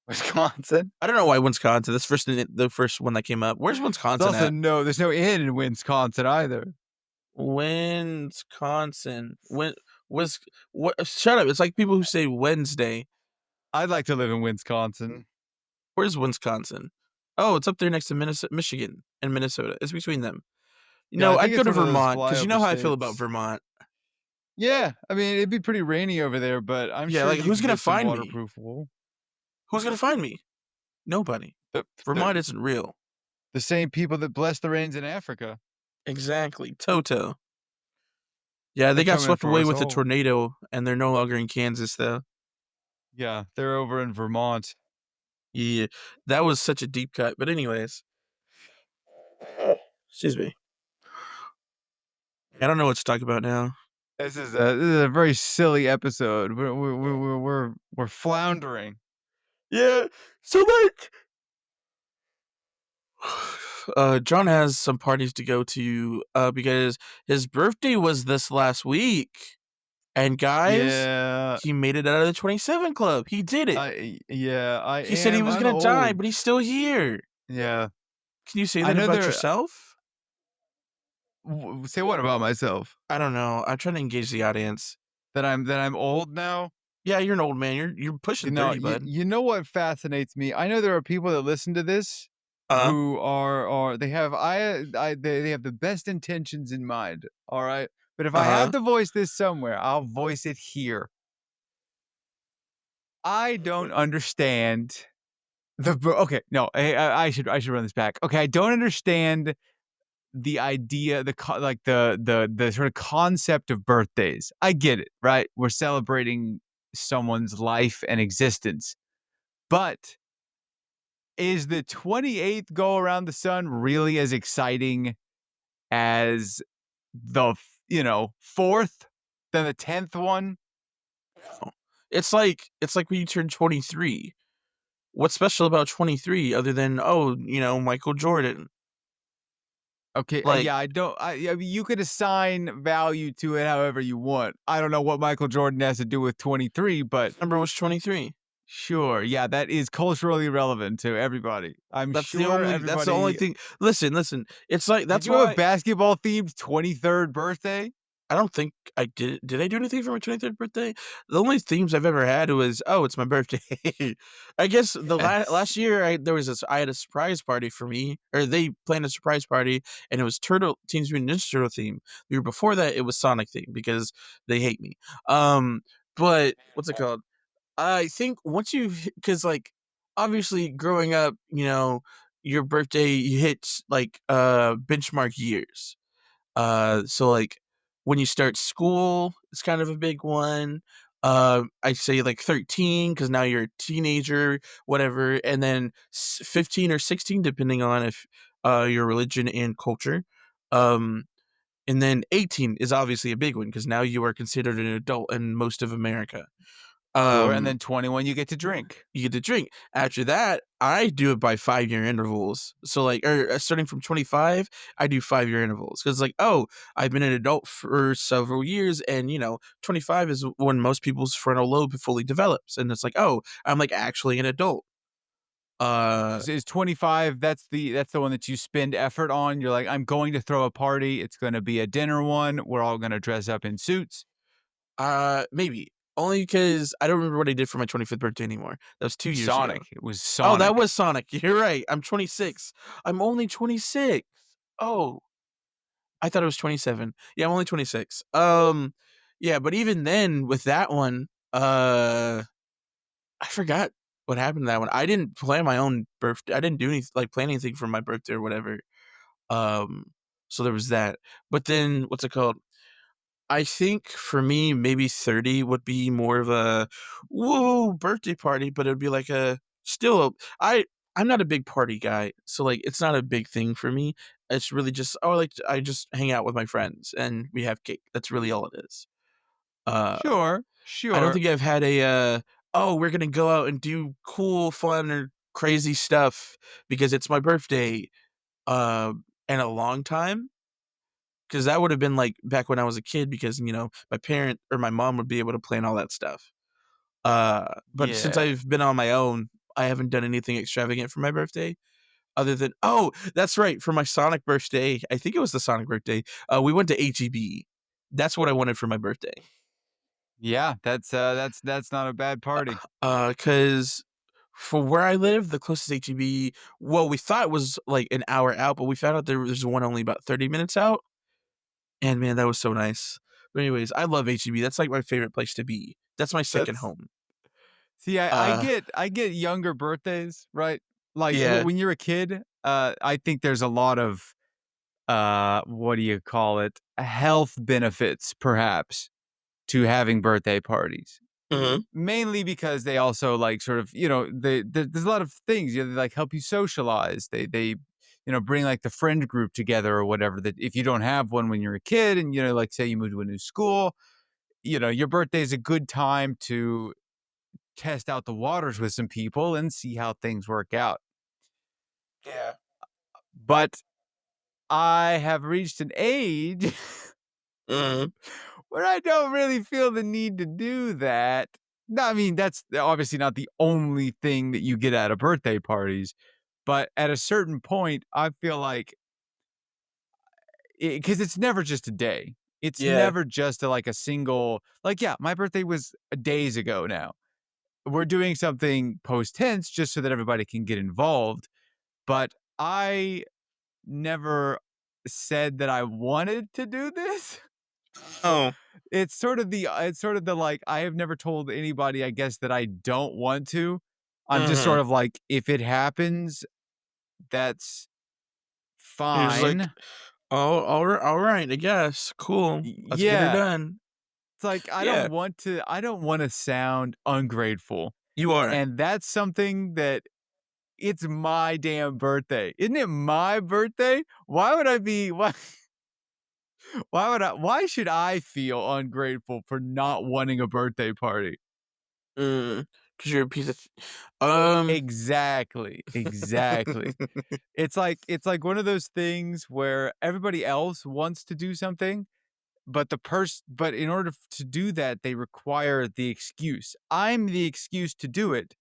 Wisconsin? I don't know why Wisconsin, that's the first one that came up. Where's There's Wisconsin also at? no there's no inn in Wisconsin either. Wisconsin. Was what shut up, it's like people who say Wednesday. I'd like to live in Wisconsin. Where's Wisconsin? Oh, it's up there next to Michigan and Minnesota. It's between them. You Yeah, I know, think I'd go it's to one of those Vermont because you flyover know how I feel about states. Vermont. Yeah, I mean, it'd be pretty rainy over there, but I'm Yeah, sure like, you who's could gonna get some find me? waterproof wool. Who's gonna find me? Nobody. The Vermont the isn't real. the same people that bless the rains in Africa. Exactly. Toto. Yeah, They're they got coming swept for away us with a all. tornado, and they're no longer in Kansas, though. Yeah, they're over in Vermont. Yeah, that was such a deep cut. But anyways, excuse me. I don't know what to talk about now. This is a very silly episode. We're floundering. Yeah. So like John has some parties to go to because his birthday was this last week. And guys, Yeah, he made it out of the 27 club. He did it. I He said he am. was I'm going to die, old. but he's still here. Yeah, Can you say I that know about there. yourself? Say what about myself? I don't know. I'm trying to engage the audience. That I'm old now. Yeah, you're an old man. You're You pushing know, 30, you bud. you know what fascinates me? I know there are people that listen to this Uh-huh. who are they have they have the best intentions in mind, all right? But if I have Uh-huh. to voice this somewhere, I'll voice it here. I don't understand okay, no, I should run this back. Okay, I don't understand the idea, the sort of concept of birthdays. I get it, right? We're celebrating someone's life and existence. But is the 28th go around the sun really as exciting as the 4th than the 10th one? It's like when you turn 23. What's special about 23 other than, oh, Michael Jordan? Okay, Like, yeah, I mean, you could assign value to it however you want. I don't know what Michael Jordan has to do with 23, but number was 23. sure, yeah, that is culturally relevant to everybody. I'm sure That's the only everybody. thing. Listen. It's like Did that's you have a why basketball themed 23rd birthday? I don't think I did I do anything for my 23rd birthday? The only themes I've ever had was, "Oh, it's my birthday." I guess the Yes. last year, I had a surprise party for me, or they planned a surprise party, and it was Turtle Teenage Mutant Ninja Turtle theme. The year before that, it was Sonic theme because they hate me. Um, but what's it called? I think once you, because like, obviously growing up, your birthday, you hit, like, benchmark years. So, like, when you start school, it's kind of a big one. I'd say, like, 13 because now you're a teenager, whatever, and then 15 or 16, depending on if, your religion and culture. Um, and then 18 is obviously a big one because now you are considered an adult in most of America. Sure, and Um then 21, you get to drink. you get to drink. After that, I do it by 5-year intervals. So, like, starting from 25, I do 5-year intervals because, like, oh, I've been an adult for several years, and 25 is when most people's frontal lobe fully develops, and it's like, oh, I'm like actually an adult. Uh, Is 25, that's the one that you spend effort on? You're like, "I'm going to throw a party. It's gonna be a dinner one. We're all gonna dress up in suits." maybe only because I don't remember what I did for my 25th birthday anymore. That was 2 years ago. Sonic. It was Oh, that Sonic. was Sonic. You're right. I'm 26. I'm only 26. Oh, I thought it was 27. Yeah, I'm only 26. Yeah, but even then with that one, I forgot what happened to that one. I didn't plan my own birthday. I didn't do any like plan anything for my birthday or whatever. Um, so there was that. But then what's it called? I think for me, maybe 30 would be more of a whoa birthday party, but it would be like a still I'm not a big party guy, so like it's not a big thing for me. It's really just I just hang out with my friends and we have cake. That's really all it is. Uh Sure, I don't sure. think I've had a oh, we're gonna go out and do cool, fun, or crazy stuff because it's my birthday in a long time. 'Cause that would have been, like, back when I was a kid because, my parent or my mom would be able to plan all that stuff. But since Yeah. I've been on my own, I haven't done anything extravagant for my birthday other than oh, that's right, for my Sonic birthday, I think it was the Sonic birthday, we went to HEB. That's what I wanted for my birthday. Yeah, that's not a bad party. Cause for where I live, the closest HEB, well, we thought it was, like, an hour out, but we found out there's one only about 30 minutes out. And man, that was so nice. But anyways, I love HEB. That's like my favorite place to be. That's my second That's home. See, I Uh, get younger birthdays, right? Like, yeah. when you're a kid, I think there's a lot of, what do you call it? Health benefits, perhaps, to having birthday parties. Mhm. Mainly because they also, like, sort of, there's a lot of things, they, like, help you socialize. They bring, like, the friend group together or whatever that if you don't have one when you're a kid and, like, say you move to a new school, your birthday is a good time to test out the waters with some people and see how things work out. Yeah. But I have reached an age Mhm. where I don't really feel the need to do that. No, I mean, that's obviously not the only thing that you get out of birthday parties, but at a certain point, I feel like because it's never just a day. It's Yeah. never just like a single, like, yeah, my birthday was days ago now. We're doing something post tense just so that everybody can get involved. But I never said that I wanted to do this. Oh. It's sort of the, like, I have never told anybody, I guess, that I don't want to. I'm just sort Mhm. of like, if it happens, that's You're just like, fine. "Oh, alright, I guess. Cool. Let's get her Yeah. done." It's like, Yeah. I don't wanna sound ungrateful, You aren't. and that's something that it's my damn birthday. Isn't it my birthday? Why would I be why should I feel ungrateful for not wanting a birthday party? Because 'cause you're a piece of um Exactly, exactly. It's like one of those things where everybody else wants to do something, but in order to do that, they require the excuse. I'm the excuse to do it,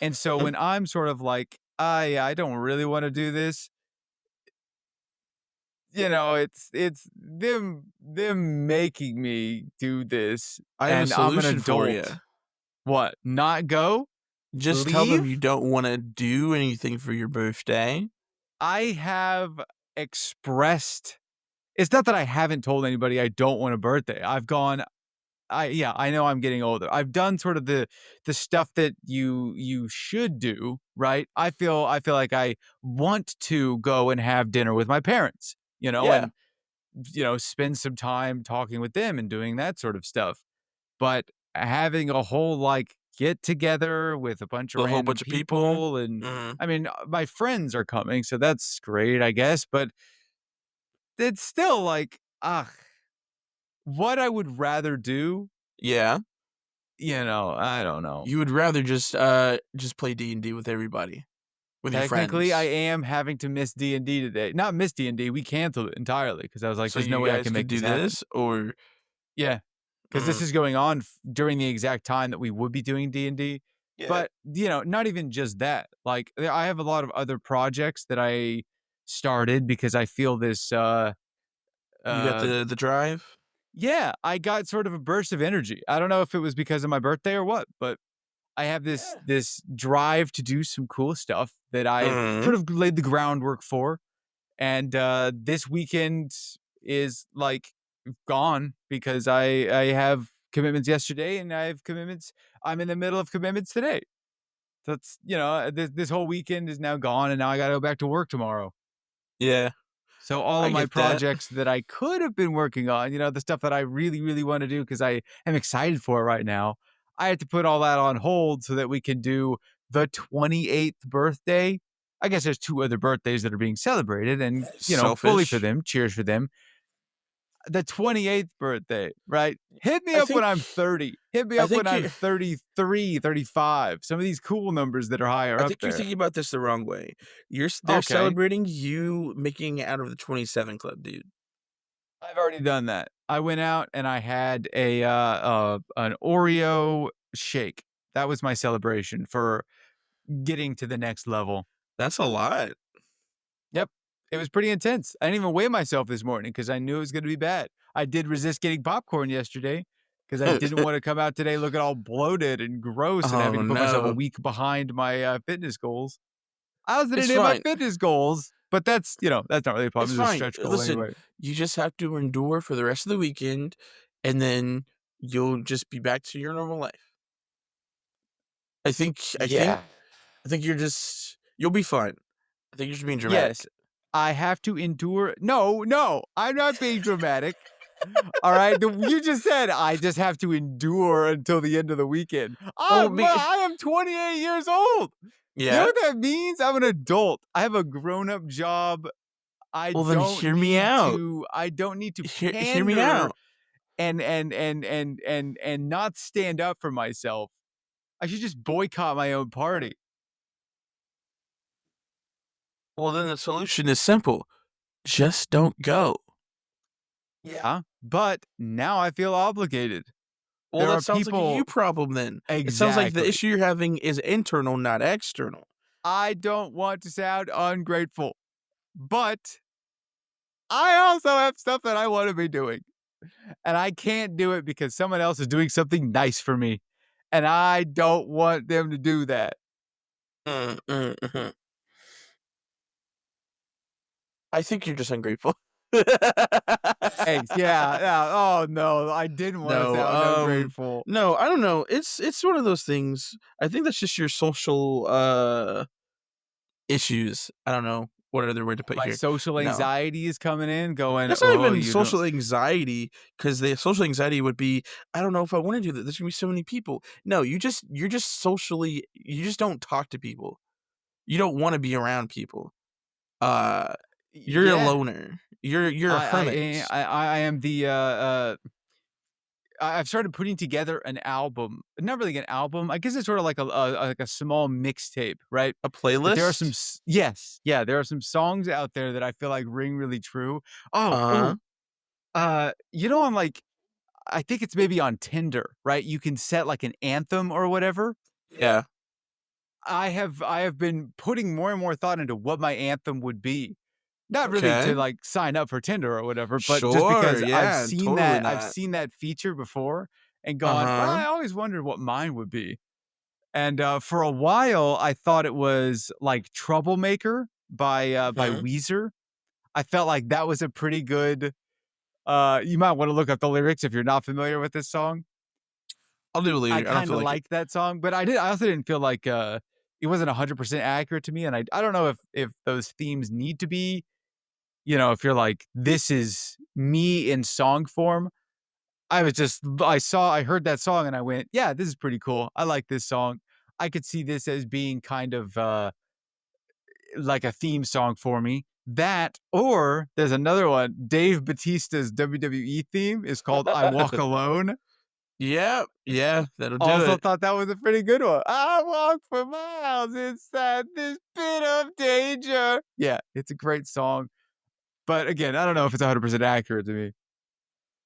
and so Mhm. when I'm sort of like, "I don't really wanna do this," it's them making me do this, I have a and I'm an solution for you. adult. What? Not go? Just tell them you Leave? don't wanna do anything for your birthday. I have expressed it's not that I haven't told anybody I don't want a birthday. I've gone yeah, I know I'm getting older. I've done sort of the stuff that you should do, right? I feel like I want to go and have dinner with my parents, Yeah, and spend some time talking with them and doing that sort of stuff. But having a whole like get together with a bunch of a whole random bunch of people. people and Mhm. I mean, my friends are coming, so that's great, I guess, but it's still like, what I would rather do, Yeah. I don't know. You would rather just play D&D with everybody, with your Technically, I friends. am having to miss D&D today. Not miss D&D, we canceled it entirely because I was like, So "There's no you way I guys can could make do this happen." this or Yeah, because this mm, is going on during the exact time that we would be doing D&D. yeah. But, not even just that. Like, I have a lot of other projects that I started because I feel this, You got uh the drive? yeah, I got sort of a burst of energy. I don't know if it was because of my birthday or what, but I have this Yeah. this drive to do some cool stuff that I've Mhm. sort of laid the groundwork for. And this weekend is like gone because I have commitments yesterday and I have commitments. I'm in the middle of commitments today. So it's this whole weekend is now gone, and now I got to go back to work tomorrow. Yeah, So all I of my get that. projects that I could have been working on, the stuff that I really, really want to do because I am excited for it right now, I had to put all that on hold so that we can do the 28th birthday. I guess there's two other birthdays that are being celebrated, and fully for Selfish. them, cheers for them. The 28th birthday, right? Hit me I up when think I'm 30. Hit me I up when think I'm you 33, 35. Some of these cool numbers that are higher I up think you're there. thinking about this the wrong way. They're Okay. celebrating you making it out of the 27 club, dude. I've already done that. I went out and I had an Oreo shake. That was my celebration for getting to the next level. That's a lot. Yep. It was pretty intense. I didn't even weigh myself this morning because I knew it was gonna be bad. I did resist getting popcorn yesterday because I didn't wanna come out today looking all bloated and gross and having Oh, to put myself a no. week behind my, fitness goals. I was It's didn't hit my fine. fitness goals, but that's not really a It's problem. It's a fine. stretch goal Listen, anyway. you just have to endure for the rest of the weekend, and then you'll just be back to your normal life. I think I think Yeah. I think you'll be fine. I think you're just being Yes, dramatic. I have to endure no, no, I'm not being dramatic. Alright, you just said, "I just have to endure until the end of the weekend." Well, me I am 28 years old. You know yeah? what that means? I'm an adult. I have a grown-up job. Well, then hear me out. I don't need to Hear me pander out. and not stand up for myself. I should just boycott my own party. Well, then the solution is simple. Just don't go. Yeah, but now I feel obligated. Well, There that are sounds like a you people problem then. It sounds like the exactly. issue you're having is internal, not external. I don't want to sound ungrateful, but I also have stuff that I want to be doing, and I can't do it because someone else is doing something nice for me, and I don't want them to do that. Mhm. I think you're just ungrateful. Thanks. Yeah. Yeah. Oh no, I didn't want to No, sound ungrateful. no, I don't know. It's one of those things. I think that's just your social issues. I don't know what other word to put My here. social No. anxiety is coming in, going, That's not "Oh, even you don't." social anxiety because the social anxiety would be, I don't know if I want to do that. There's gonna be so many people. No, you're just socially you just don't talk to people. You don't want to be around people. Uh you're a Yeah, loner. You're a hermit. I am the I've started putting together an album. Not really an album. I guess it's sort of like like a small mixtape, right? A But there are some playlist. yes, yeah, there are some songs out there that I feel like ring really true. Oh, Uh-huh. oh, on like I think it's maybe on Tinder, right? You can set like an anthem or whatever. Yeah. I have been putting more and more thought into what my anthem would be. Not really to, Okay. like, sign up for Tinder or whatever, but just Sure, because yeah, totally I've not. seen that feature before and gone, "Well, Uh-huh. I always wondered what mine would be." And, for a while, I thought it was, like, Troublemaker by Mhm. Weezer. I felt like that was a pretty good, you might wanna look up the lyrics if you're not familiar with this song. I'll do it I later. I don't feel kinda like it. liked that song, but I also didn't feel like, it wasn't 100% accurate to me, and I don't know if those themes need to be, if you're like, "This is me in song form." I was just I heard that song and I went, "Yeah, this is pretty cool. I like this song. I could see this as being kind of, like a theme song for me." That or there's another one, Dave Bautista's WWE theme is called "I Walk Alone." Yeah, yeah, that'll do Also it. thought that was a pretty good one. "I walk for miles inside this pit of danger." Yeah, it's a great song, but again, I don't know if it's 100% accurate to me.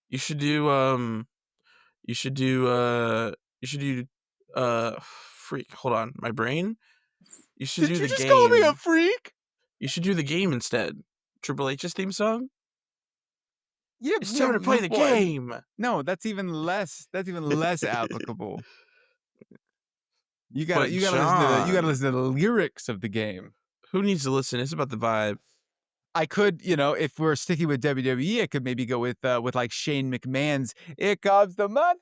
You should do, you should do, you should do, freak, hold on, my brain? You should Did do you the just call me a game. freak? You should do the game instead. Triple H's theme song? Yeah, It's yeah, time to play the what? game. No, that's even less applicable. But You gotta John, listen to the lyrics of the game. who needs to listen? It's about the vibe. I could, if we're sticking with WWE, I could maybe go with like Shane McMahon's "Here Comes the Money,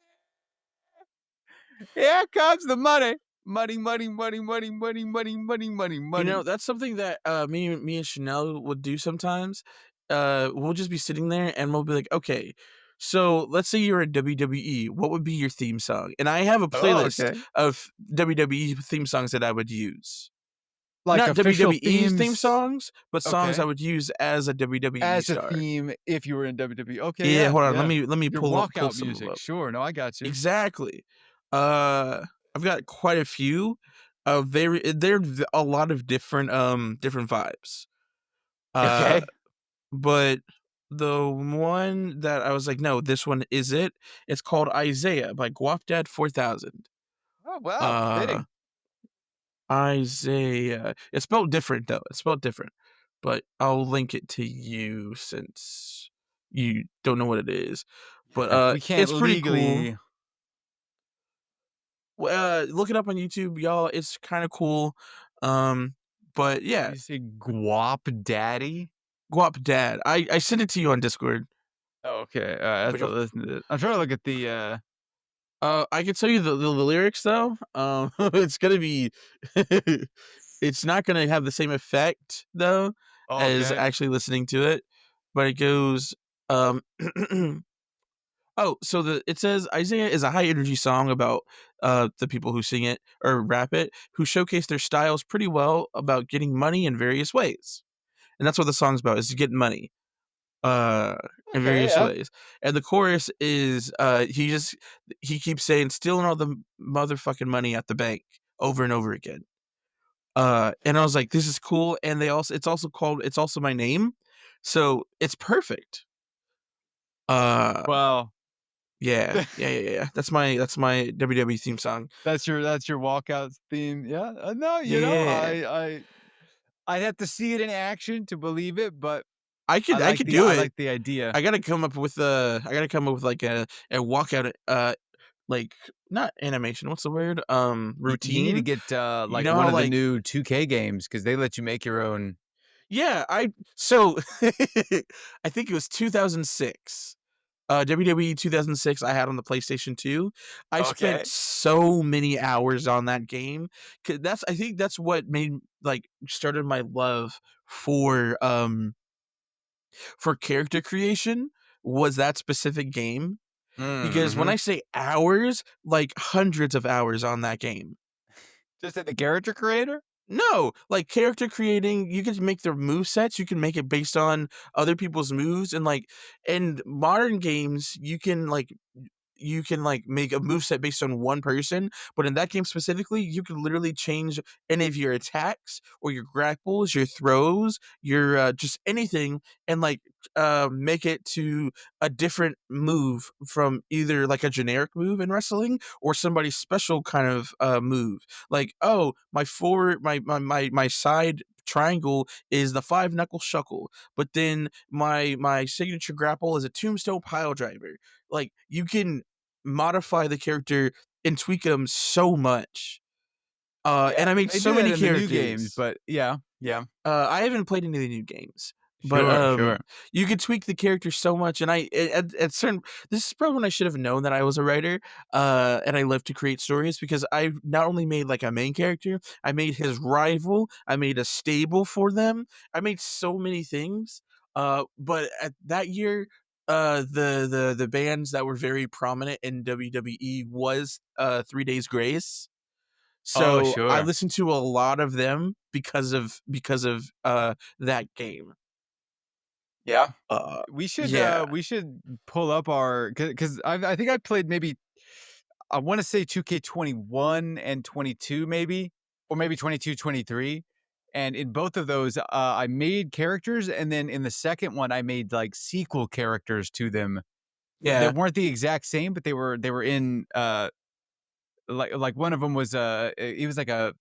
Here Comes the Money, Money, Money, Money, Money, Money, Money, Money, Money, You Money." know, that's something that, me and Chanel would do sometimes. We'll just be sitting there and we'll be like, "Okay, so let's say you're in WWE, what would be your theme song?" And I have a Oh, playlist okay. of WWE theme songs that I would use. Like Not official WWE's theme themes. songs, but songs I Okay. would use as a WWE As a star. theme if you were in WWE. Okay, Yeah, yeah, hold on, yeah. let me Your pull walkout some of 'em music. up. Sure. No, I got you. Exactly. I've got quite a few. They're a lot of different, different vibes. Uh, Okay. but the one that I was like, "No, this one is it." It's called Isaiah by Guapdad 4000. Oh, wow. Uh, Fitting. Isaiah. It's spelled different though. It's spelled different, but I'll link it to you since you don't know what it is. But We can't it's pretty cool. legally. Look it up on YouTube, y'all. It's kind of cool. Um, but yeah, You say guap daddy? Guap Dad. I sent it to you on Discord, Oh, okay. I have but to you'll listen to it. I'm trying to look at the, I can tell you the lyrics though. It's gonna be it's not gonna have the same effect though as okay. actually listening to it, but it goes, um oh, so it says Isaiah is a high energy song about the people who sing it or rap it who showcase their styles pretty well about getting money in various ways. And that's what the song's about, is getting money uh in Okay, various yeah. ways. And the chorus is he keeps saying stealing all the motherfucking money at the bank over and over again. And I was like, this is cool. And it's also my name. So it's perfect. Uh Wow. yeah, yeah. That's my WWE theme song. That's your walkout theme. Yeah. No, Yeah. I'd have to see it in action to believe it, but I could do I it. like the idea. I gotta come up with like a walkout like, not animation, what's the word? You need to Routine? get, You like, know one how, of the like, new 2K games because they let you make your own. yeah, I think it was 2006. WWE 2006 I had on the PlayStation 2. I spent Okay. so many hours on that game. I think that's what started my love for character creation, was that specific game. Because when Mhm. I say hours, like hundreds of hours on that game. Just at the character creator? No, like character creating, you can make their move sets, you can make it based on other people's moves, and like in modern games, you can make a move set based on one person, but in that game specifically, you can literally change any of your attacks or your grapples, your throws, your just anything, and make it to a different move from either like a generic move in wrestling or somebody's special kind of move. Like, oh, my forward, my side triangle is the five knuckle shuckle, but then my signature grapple is a tombstone pile driver. Like, you can modify the character and tweak them so much. Yeah, And I made they so do that many in the new games, characters. but yeah, yeah. I haven't played any of the new games, but, Sure, sure. you could tweak the character so much, and at certain this is probably when I should have known that I was a writer, and I love to create stories because I not only made, like, a main character, I made his rival, I made a stable for them, I made so many things, but at that year, the bands that were very prominent in WWE was, 3 Days Grace. Oh, So, I sure. listened to a lot of them because of that game. Yeah. Uh, We yeah. we should pull up our because I think I played maybe I want to say 2K21 and 22 maybe, or maybe 22, 23. And in both of those, I made characters, and then in the second one, I made like sequel characters to them that Yeah. weren't the exact same, but they were in like one of them was he was like a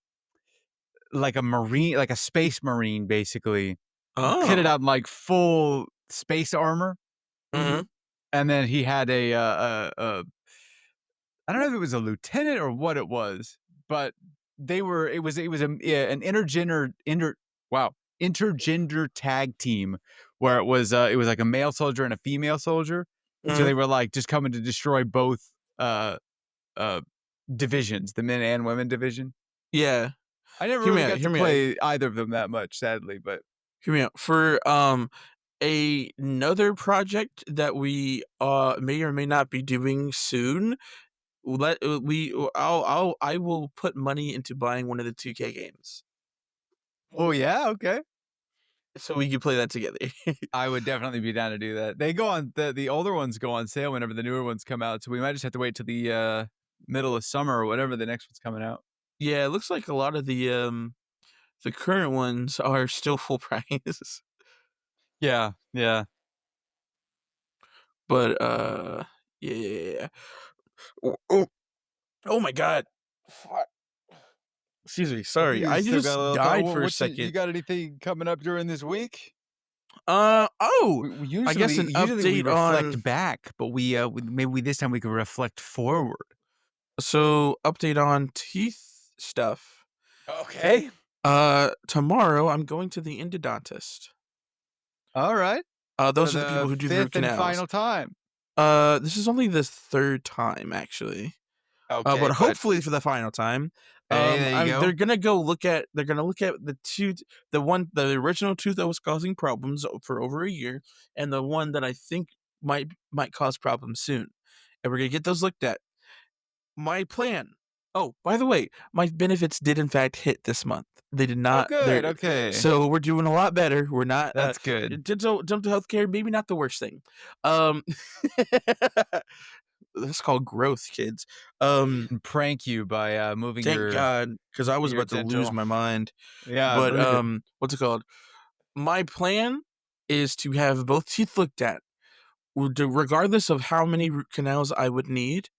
marine, like a space marine, basically kitted Oh. out in like full space armor, Mhm. and then he had a I don't know if it was a lieutenant or what it was, but it was a yeah, an intergender tag team where it was like a male soldier and a female soldier. So Mhm. they were like just coming to destroy both uh uh divisions, the men and women division. Yeah. I never Hear me really out, got to hear me out, play either of them that much, sadly, but hear me out. For, another project that we, may or may not be doing soon, I will put money into buying one of the 2K games, oh yeah, okay. so we can play that together. I would definitely be down to do that. They go on the older ones go on sale whenever the newer ones come out, so we might just have to wait till the middle of summer or whatever the next one's coming out. Yeah, it looks like a lot of the current ones are still full price. Yeah, yeah. But, yeah. Oh, oh, oh my god. Fuck. Excuse me, sorry, You I still got a just little time. died for a What you second. got anything coming up during this week? Oh! We I guess usually an usually we update on reflect back, but maybe this time we could reflect forward. update on teeth stuff. Okay. Tomorrow, I'm going to the endodontist. All right. For Those are the people the who do the root fifth and canals. final time. This is only the 3rd time, actually. Okay, But but hopefully for the final time, hey, there you they're go. gonna they're gonna look at the original tooth that was causing problems for over a year, and the one that I think might cause problems soon, and we're gonna get those looked at. My plan. Oh, by the way, my benefits did in fact hit this month. They did Oh, not. good. They're Okay, So we're doing a lot better. We're not that's good. dental healthcare. Maybe not the worst thing. Um, that's called growth, kids. We Um, didn't prank you by moving Thank God, because I was your about to lose dental. my mind. Yeah, I But, believe it. what's it called? My plan is to have both teeth looked at, regardless of how many root canals I would need.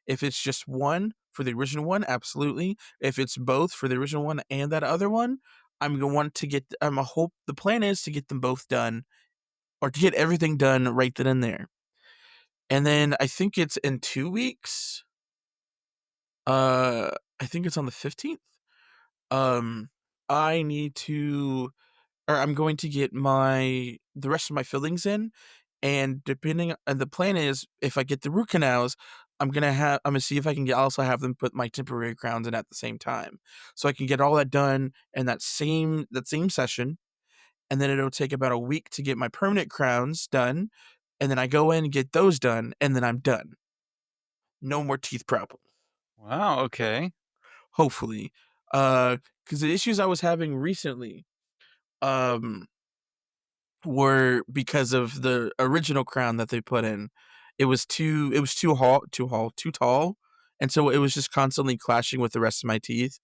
If it's just one for the original one, absolutely. If it's both for the original one and that other one, I'm gonna want to get. I'm a hope. The plan is to get them both done, or to get everything done right then and there. And then I think it's in 2 weeks. Uh, I think it's on the 15th. Um, I need to or I'm going to get the rest of my fillings in, and depending and the plan is if I get the root canals, I'm gonna see if I can also have them put my temporary crowns in at the same time. So I can get all that done in that same session, and then it'll take about a week to get my permanent crowns done, and then I go in and get those done, and then I'm done. No more teeth problems. Wow. Okay. Hopefully. Because the issues I was having recently, um, were because of the original crown that they put in. Too tall, and so it was just constantly clashing with the rest of my teeth,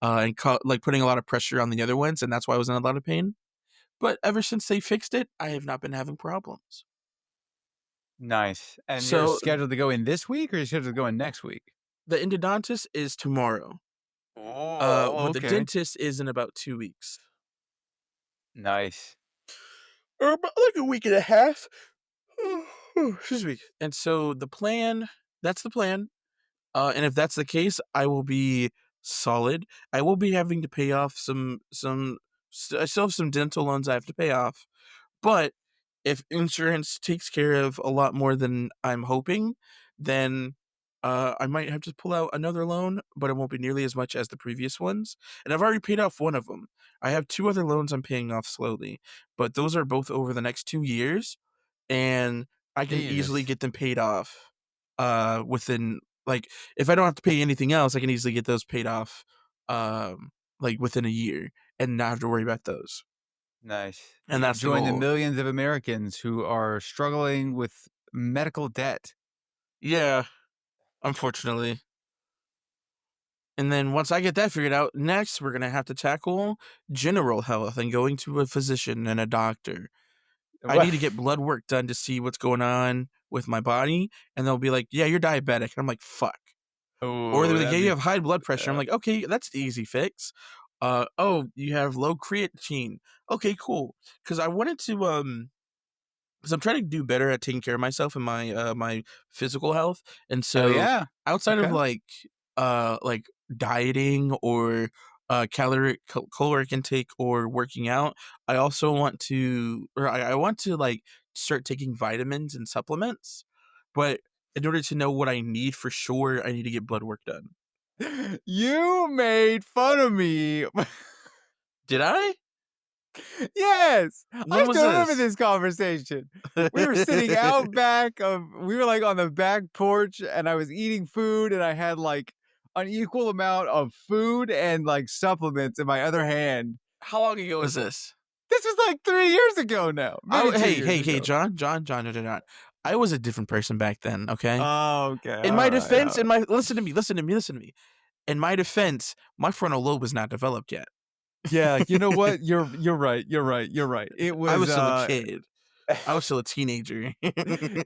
and like putting a lot of pressure on the other ones, and that's why I was in a lot of pain. But ever since they fixed it, I have not been having problems. Nice. And you're So scheduled to go in this week, or you're scheduled to go in next week? the endodontist is tomorrow, Oh, but the okay. dentist is in about 2 weeks. Nice. About like a week and a half. Excuse me. And so that's the plan. And if that's the case, I will be solid. I will be having to pay off I still have some dental loans I have to pay off. But if insurance takes care of a lot more than I'm hoping, then I might have to pull out another loan, but it won't be nearly as much as the previous ones. And I've already paid off one of them. I have two other loans I'm paying off slowly, but those are both over the next 2 years, and I can easily Jesus. get them paid off within like if I don't have to pay anything else, I can easily get those paid off like within a year and not have to worry about those. Nice. And You've that's the joined the goal. millions of Americans who are struggling with medical debt. Yeah, unfortunately. And then once I get that figured out, next we're gonna have to tackle general health and going to a physician and a doctor. I Well, need to get blood work done to see what's going on with my body, and they'll be like, "Yeah, you're diabetic." And I'm like, "Fuck." Or they're oh, like, "Yeah, that'd you be have high blood pressure." I'm uh, like, "Okay, that's the easy fix." Oh, you have low creatine. Okay, cool. Because I wanted to 'cause I'm trying to do better at taking care of myself and my physical health, and oh, so yeah. outside of, Okay. like, dieting or, caloric intake or working out, I also want to or I want to, like, start taking vitamins and supplements, but in order to know what I need for sure, I need to get blood work done. You made fun of me. Did I? Yes, I When was still remember this? this conversation. We were sitting out back of we were, like, on the back porch, and I was eating food, and I had, like, an equal amount of food and, like, supplements in my other hand. How long ago was this? This was, like, 3 years ago now, maybe 2 Hey, years hey, hey, ago. John. I was a different person back then, okay? Oh, okay, In my alright, defense, alright. in my listen to me. In my defense, my frontal lobe was not developed yet. Yeah, you know what? You're right, you're right. It I was, was still a kid. I was still a teenager.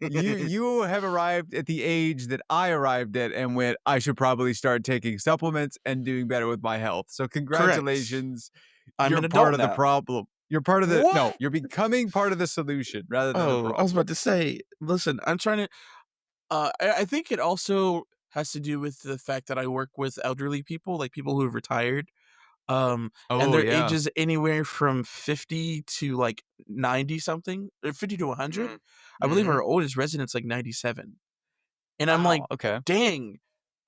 you have arrived at the age that I arrived at and went, "I should probably start taking supplements and doing better with my health." So Correct. congratulations, I'm you're an part adult of the now. problem. You're part of the no, What? you're becoming part of the solution rather than the Oh, I was about problem. to say, listen, I'm trying to I think it also has to do with the fact that I work with elderly people, like people who have retired. And Oh, their yeah. ages anywhere from 50 to, like, 90 something, or 50 to 100. Mhm. I believe Mhm. our oldest resident's, like, 97. And I'm like, Wow, okay. "Dang,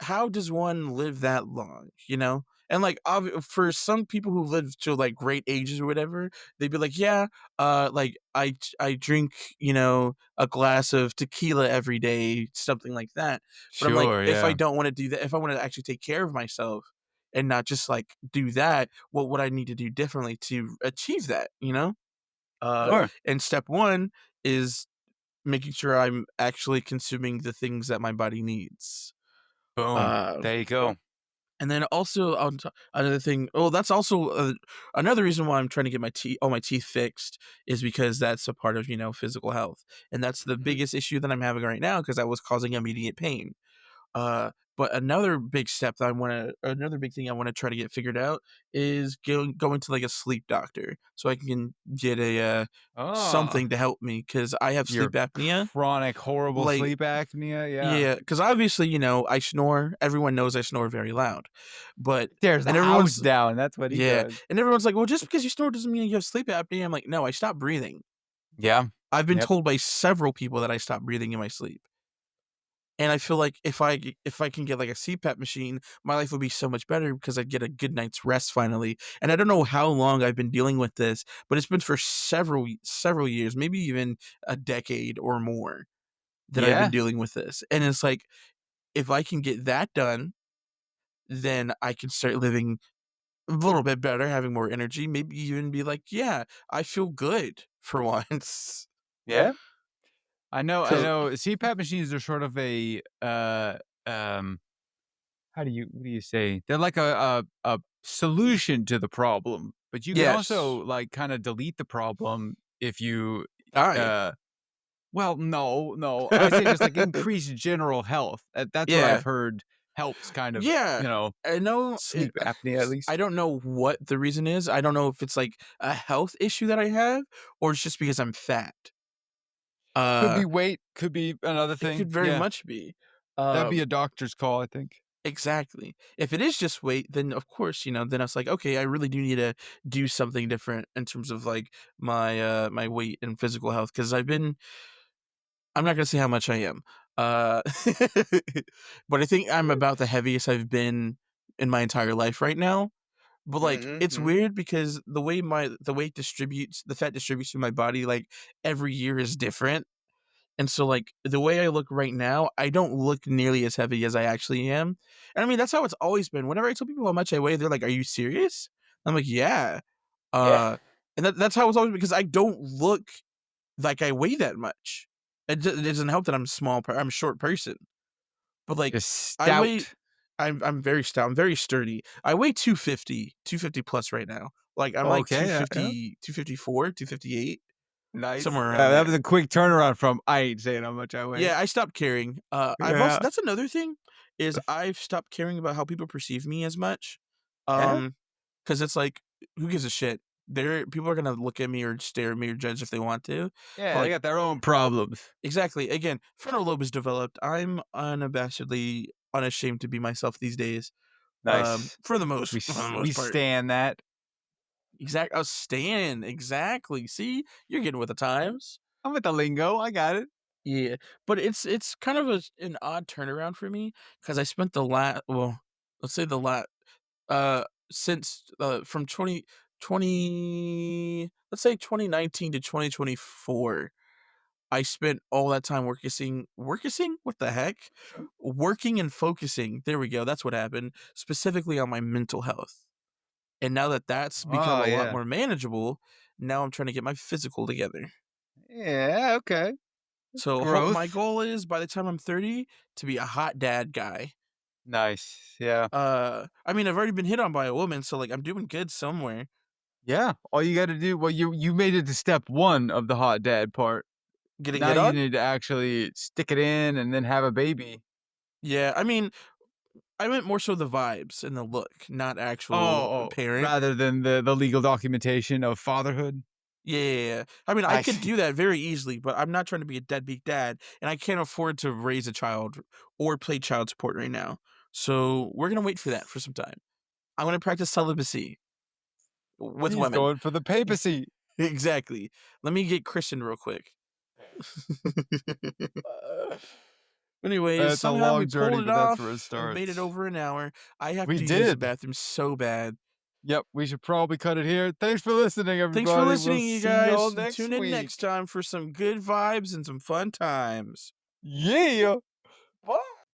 how does one live that long?" You know? And, like, for some people who live to, like, great ages or whatever, they'd be like, "Yeah, like, I drink, a glass of tequila every day," something like that. But I'm like, Sure, if I yeah. don't wanna do that if I wanna actually take care of myself and not just, like, do that, what would I need to do differently to achieve that, you know? Uh, Sure. and step 1 is making sure I'm actually consuming the things that my body needs. Boom. Uh, There you go. and then also another thing. Oh, that's also another reason why I'm trying to get all my teeth fixed is because that's a part of physical health, and that's the Mhm. biggest issue that I'm having right now because that was causing immediate pain. But another big thing I want to try to get figured out is going to like a sleep doctor so I can get a Oh, something to help me because I have sleep your apnea. chronic, horrible Like, sleep apnea, yeah. yeah, because obviously, I snore. Everyone knows I snore very loud, but Tears the and house everyone's down, that's what he yeah, does. and everyone's like, "Well, just because you snore doesn't mean you have sleep apnea." I'm like, "No, I stop breathing." Yeah. I've been Yep. told by several people that I stop breathing in my sleep, and I feel like if I can get like a CPAP machine, my life would be so much better because I'd get a good night's rest finally. And I don't know how long I've been dealing with this, but it's been for several years, maybe even a decade or more that I've been Yeah. dealing with this. And it's like if I can get that done, then I can start living a little bit better, having more energy, maybe even be like, "Yeah, I feel good for once." Yeah. I 'Cause know CPAP machines are sort of a, um, what do you say? They're like a solution to the problem, but you can also, yes. like, kinda delete the problem if you, Aye. uh well, no, no, I say just, like, increase general health, that's what I've Yeah. heard helps kind of, Yeah, I know it sleep apnea at I least. don't know what the reason is. I don't know if it's, like, a health issue that I have or it's just because I'm fat. Could Uh, be weight, could be another it thing. could very Yeah. much be. That'd be Um a doctor's call, I think. Exactly. If it is just weight, then of course, then it's like, okay, I really do need to do something different in terms of like my weight and physical health because I'm not gonna say how much I am. Uh but I think I'm about the heaviest I've been in my entire life right now. But like Mhm, it's mhm. weird because the fat distributes through my body like every year is different. And so, like, the way I look right now, I don't look nearly as heavy as I actually am. And I mean, that's how it's always been. Whenever I tell people how much I weigh, they're like, "Are you serious?" I'm like, "Yeah." Yeah. And that's how it's always because I don't look like I weigh that much. It doesn't help that I'm a short person, but like Just I weigh, stout. I'm very stout. I'm very sturdy. I weigh 250 plus right now. Like I'm like Okay, yeah, yeah. 250, 254, 258, Nice. somewhere around That there. was a quick turnaround from, "I ain't saying how much I weigh." Yeah, I stopped caring. I've also Yeah. that's another thing, is I've stopped caring about how people perceive me as much. Yeah? Because it's like, who gives a shit? People are gonna look at me or stare at me or judge if they want to. But Yeah, they like got their own problems. exactly, again, frontal lobe is developed. I'm unabashedly unashamed to be myself these days. Nice. For the We most part. stand that. Stan, exactly. See, you're getting with the times. I'm with the lingo, I got it. Yeah, but it's kind of an odd turnaround for me because I spent let's say since from 2020, let's say 2019 to 2024, I spent all that time working, what the heck? Working and focusing. There we go. That's what happened, specifically on my mental health. And now that that's become Oh, a lot yeah. more manageable, now I'm trying to get my physical together. Yeah, okay. So my Growth. goal is by the time I'm 30 to be a hot dad guy. Nice. Yeah. I mean, I've already been hit on by a woman, so like I'm doing good somewhere. Yeah. All you gotta do, well, you made it to step 1 of the hot dad part. Getting Now hit you on? need to actually stick it in and then have a baby. Yeah, I mean, I meant more so the vibes and the look, not Oh, actual parent. rather than the legal documentation of fatherhood? Yeah, yeah, yeah. I mean, I I could see. do that very easily, but I'm not trying to be a deadbeat dad, and I can't afford to raise a child or pay child support right now. So we're gonna wait for that for some time. I'm gonna practice celibacy with He's women. going for the papacy. Exactly. Let me get christened real quick. Anyways, It's a somehow we long pulled journey, it but that's where it off and made it starts. over an hour. I have We to use the did. bathroom so bad. Yep, we should probably cut it here. Thanks for listening, Thanks for everybody. We'll listening, you see y'all guys. next Tune in next week. time for some good vibes and some fun times. Yeah. Bye.